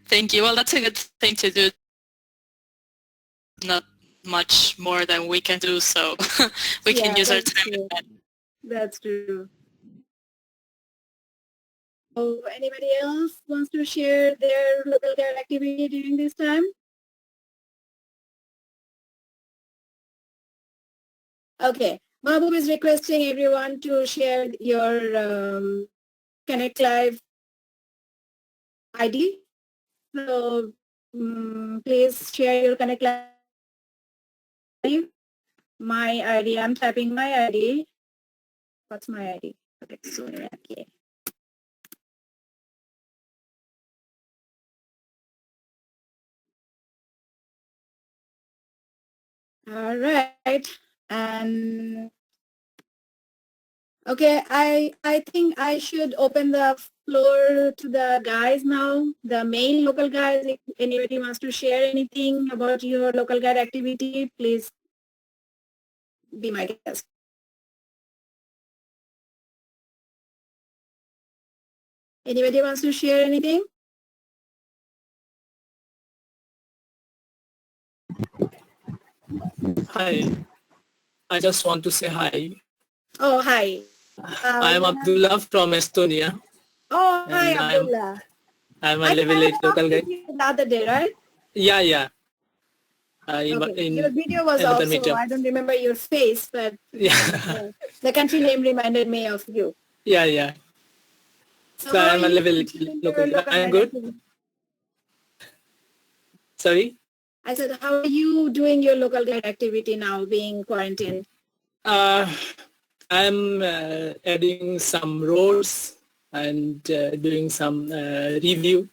Speaker 11: Thank you. Well, that's a good thing to do. Not much more than we can do, so we can use our time.
Speaker 2: True. That's true. So anybody else wants to share their local care activity during this time? Okay, Mahbub is requesting everyone to share your Connect Live ID. So please share your Connect Live. My ID, I'm typing my ID. What's my ID? Okay, Sonia, okay. All right, and okay, I think I should open the floor to the guys now, the main local guys. If anybody wants to share anything about your local guide activity, please be my guest. Anybody wants to share anything?
Speaker 21: Hi, I just want to say hi.
Speaker 2: Oh, hi.
Speaker 21: I am Abdullah from Estonia.
Speaker 2: Oh, hi,
Speaker 21: And
Speaker 2: Abdullah.
Speaker 21: I'm a
Speaker 2: I
Speaker 21: level 8 local guide.
Speaker 2: you the other day, right?
Speaker 21: Yeah.
Speaker 2: Okay.
Speaker 21: In
Speaker 2: Your video was
Speaker 21: another
Speaker 2: also,
Speaker 21: meetup.
Speaker 2: I don't remember your face, but the country name reminded me of you.
Speaker 21: Yeah. So I'm a level 8 local guide. I'm good. Sorry?
Speaker 2: I said, how are you doing your local guide activity now, being quarantined?
Speaker 21: I'm adding some roles and doing some review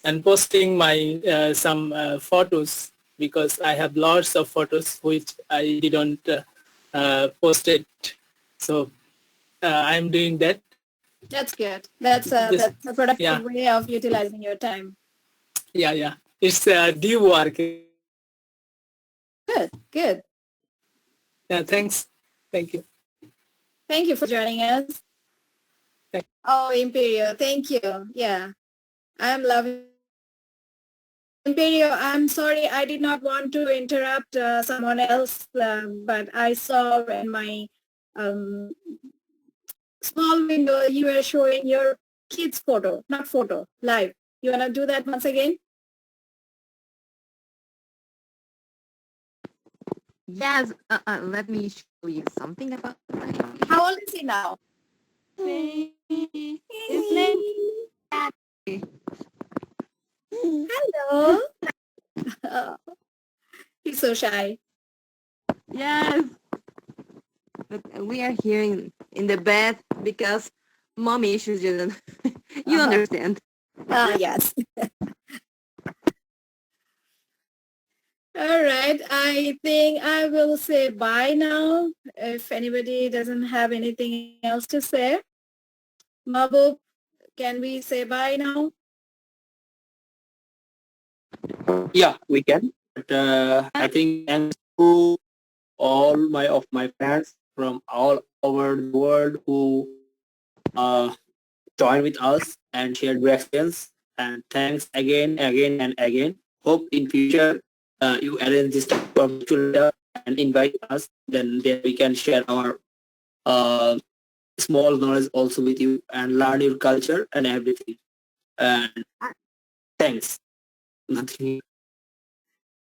Speaker 21: and posting my some photos, because I have lots of photos which I didn't post it. So I'm doing that.
Speaker 2: That's good. That's a productive way of utilizing your time.
Speaker 21: Yeah. It's due work.
Speaker 2: Good.
Speaker 21: Yeah, thanks. Thank you.
Speaker 2: Thank you for joining us. Oh, Imperio, thank you. Yeah, I'm loving Imperio. I'm sorry, I did not want to interrupt someone else, but I saw in my small window you were showing your kid's photo, not photo, live. You want to do that once again?
Speaker 3: Yes, let me show you something about my...
Speaker 2: How old is he now?
Speaker 3: His name is
Speaker 2: Hello. Oh, he's so shy.
Speaker 3: Yes. But we are here in the bed because mommy issues, you understand.
Speaker 2: Yes. All right. I think I will say bye now. If anybody doesn't have anything else to say. Mahbub, can we say bye now?
Speaker 21: Yeah, we can. But I think thanks to all my friends from all over the world who joined with us and shared their experience. And thanks again and again. Hope in future you arrange this type of virtual meetup and invite us. Then we can share our small knowledge also with you and learn your culture and everything. And thanks. Nothing.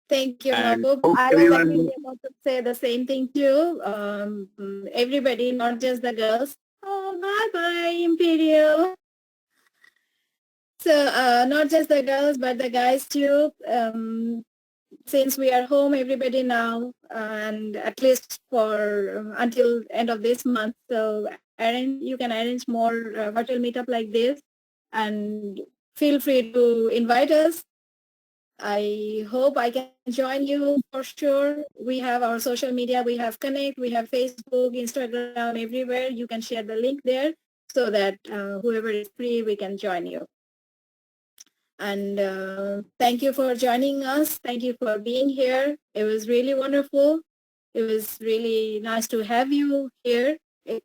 Speaker 2: Thank you,
Speaker 21: And
Speaker 2: Mahbub.
Speaker 21: hope
Speaker 2: I was
Speaker 21: everyone
Speaker 2: actually about to say the same thing too. Everybody, not just the girls, Oh, bye-bye, Imperial. So not just the girls, but the guys too. Since we are home, everybody now, and at least for until end of this month. So you can arrange more virtual meetup like this, and feel free to invite us. I hope I can join you for sure. We have our social media, we have Connect, we have Facebook, Instagram, everywhere. You can share the link there so that whoever is free, we can join you. And thank you for joining us. Thank you for being here. It was really wonderful. It was really nice to have you here. It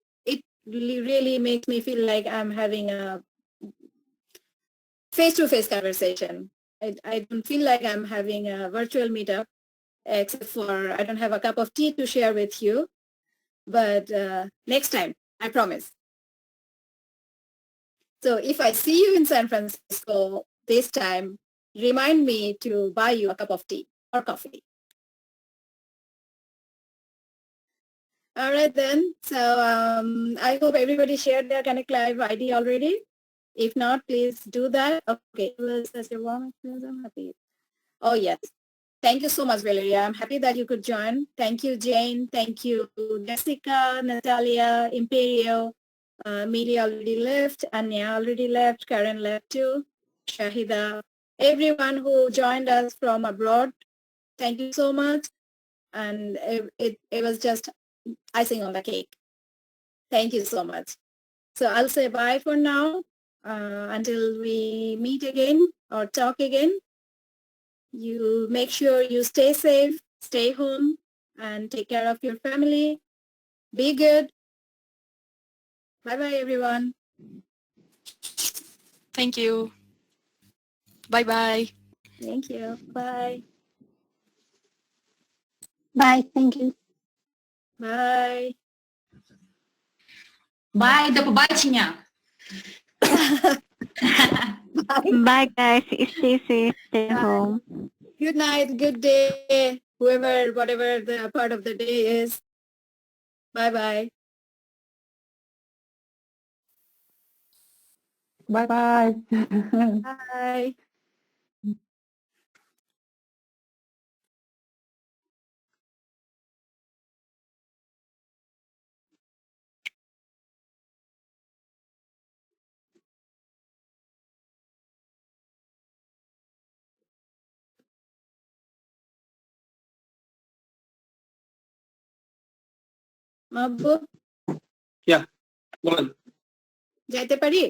Speaker 2: really makes me feel like I'm having a face-to-face conversation. I don't feel like I'm having a virtual meetup, except for I don't have a cup of tea to share with you. But next time, I promise. So if I see you in San Francisco this time, remind me to buy you a cup of tea or coffee. All right then. So I hope everybody shared their Connect Live ID already. If not, please do that. Okay. I'm happy. Oh yes. Thank you so much, Valeria. I'm happy that you could join. Thank you, Jane. Thank you, Jessica, Natalia, Imperio. Mili already left. Anya already left. Karen left too. Shahida. Everyone who joined us from abroad, thank you so much. And it was just icing on the cake. Thank you so much. So I'll say bye for now until we meet again or talk again. You make sure you stay safe, stay home, and take care of your family. Be good. Bye-bye, everyone.
Speaker 11: Thank you. Bye-bye.
Speaker 2: Thank you. Bye.
Speaker 14: Bye. Thank you.
Speaker 2: Bye.
Speaker 8: Bye, до побачення.
Speaker 14: Bye, guys. Stay safe. Stay home.
Speaker 2: Good night. Good day. Whoever, whatever the part of the day is. Bye-bye.
Speaker 19: Bye-bye.
Speaker 2: Bye. Mabu,
Speaker 21: Yeah, go on.
Speaker 2: যাইতে পারি?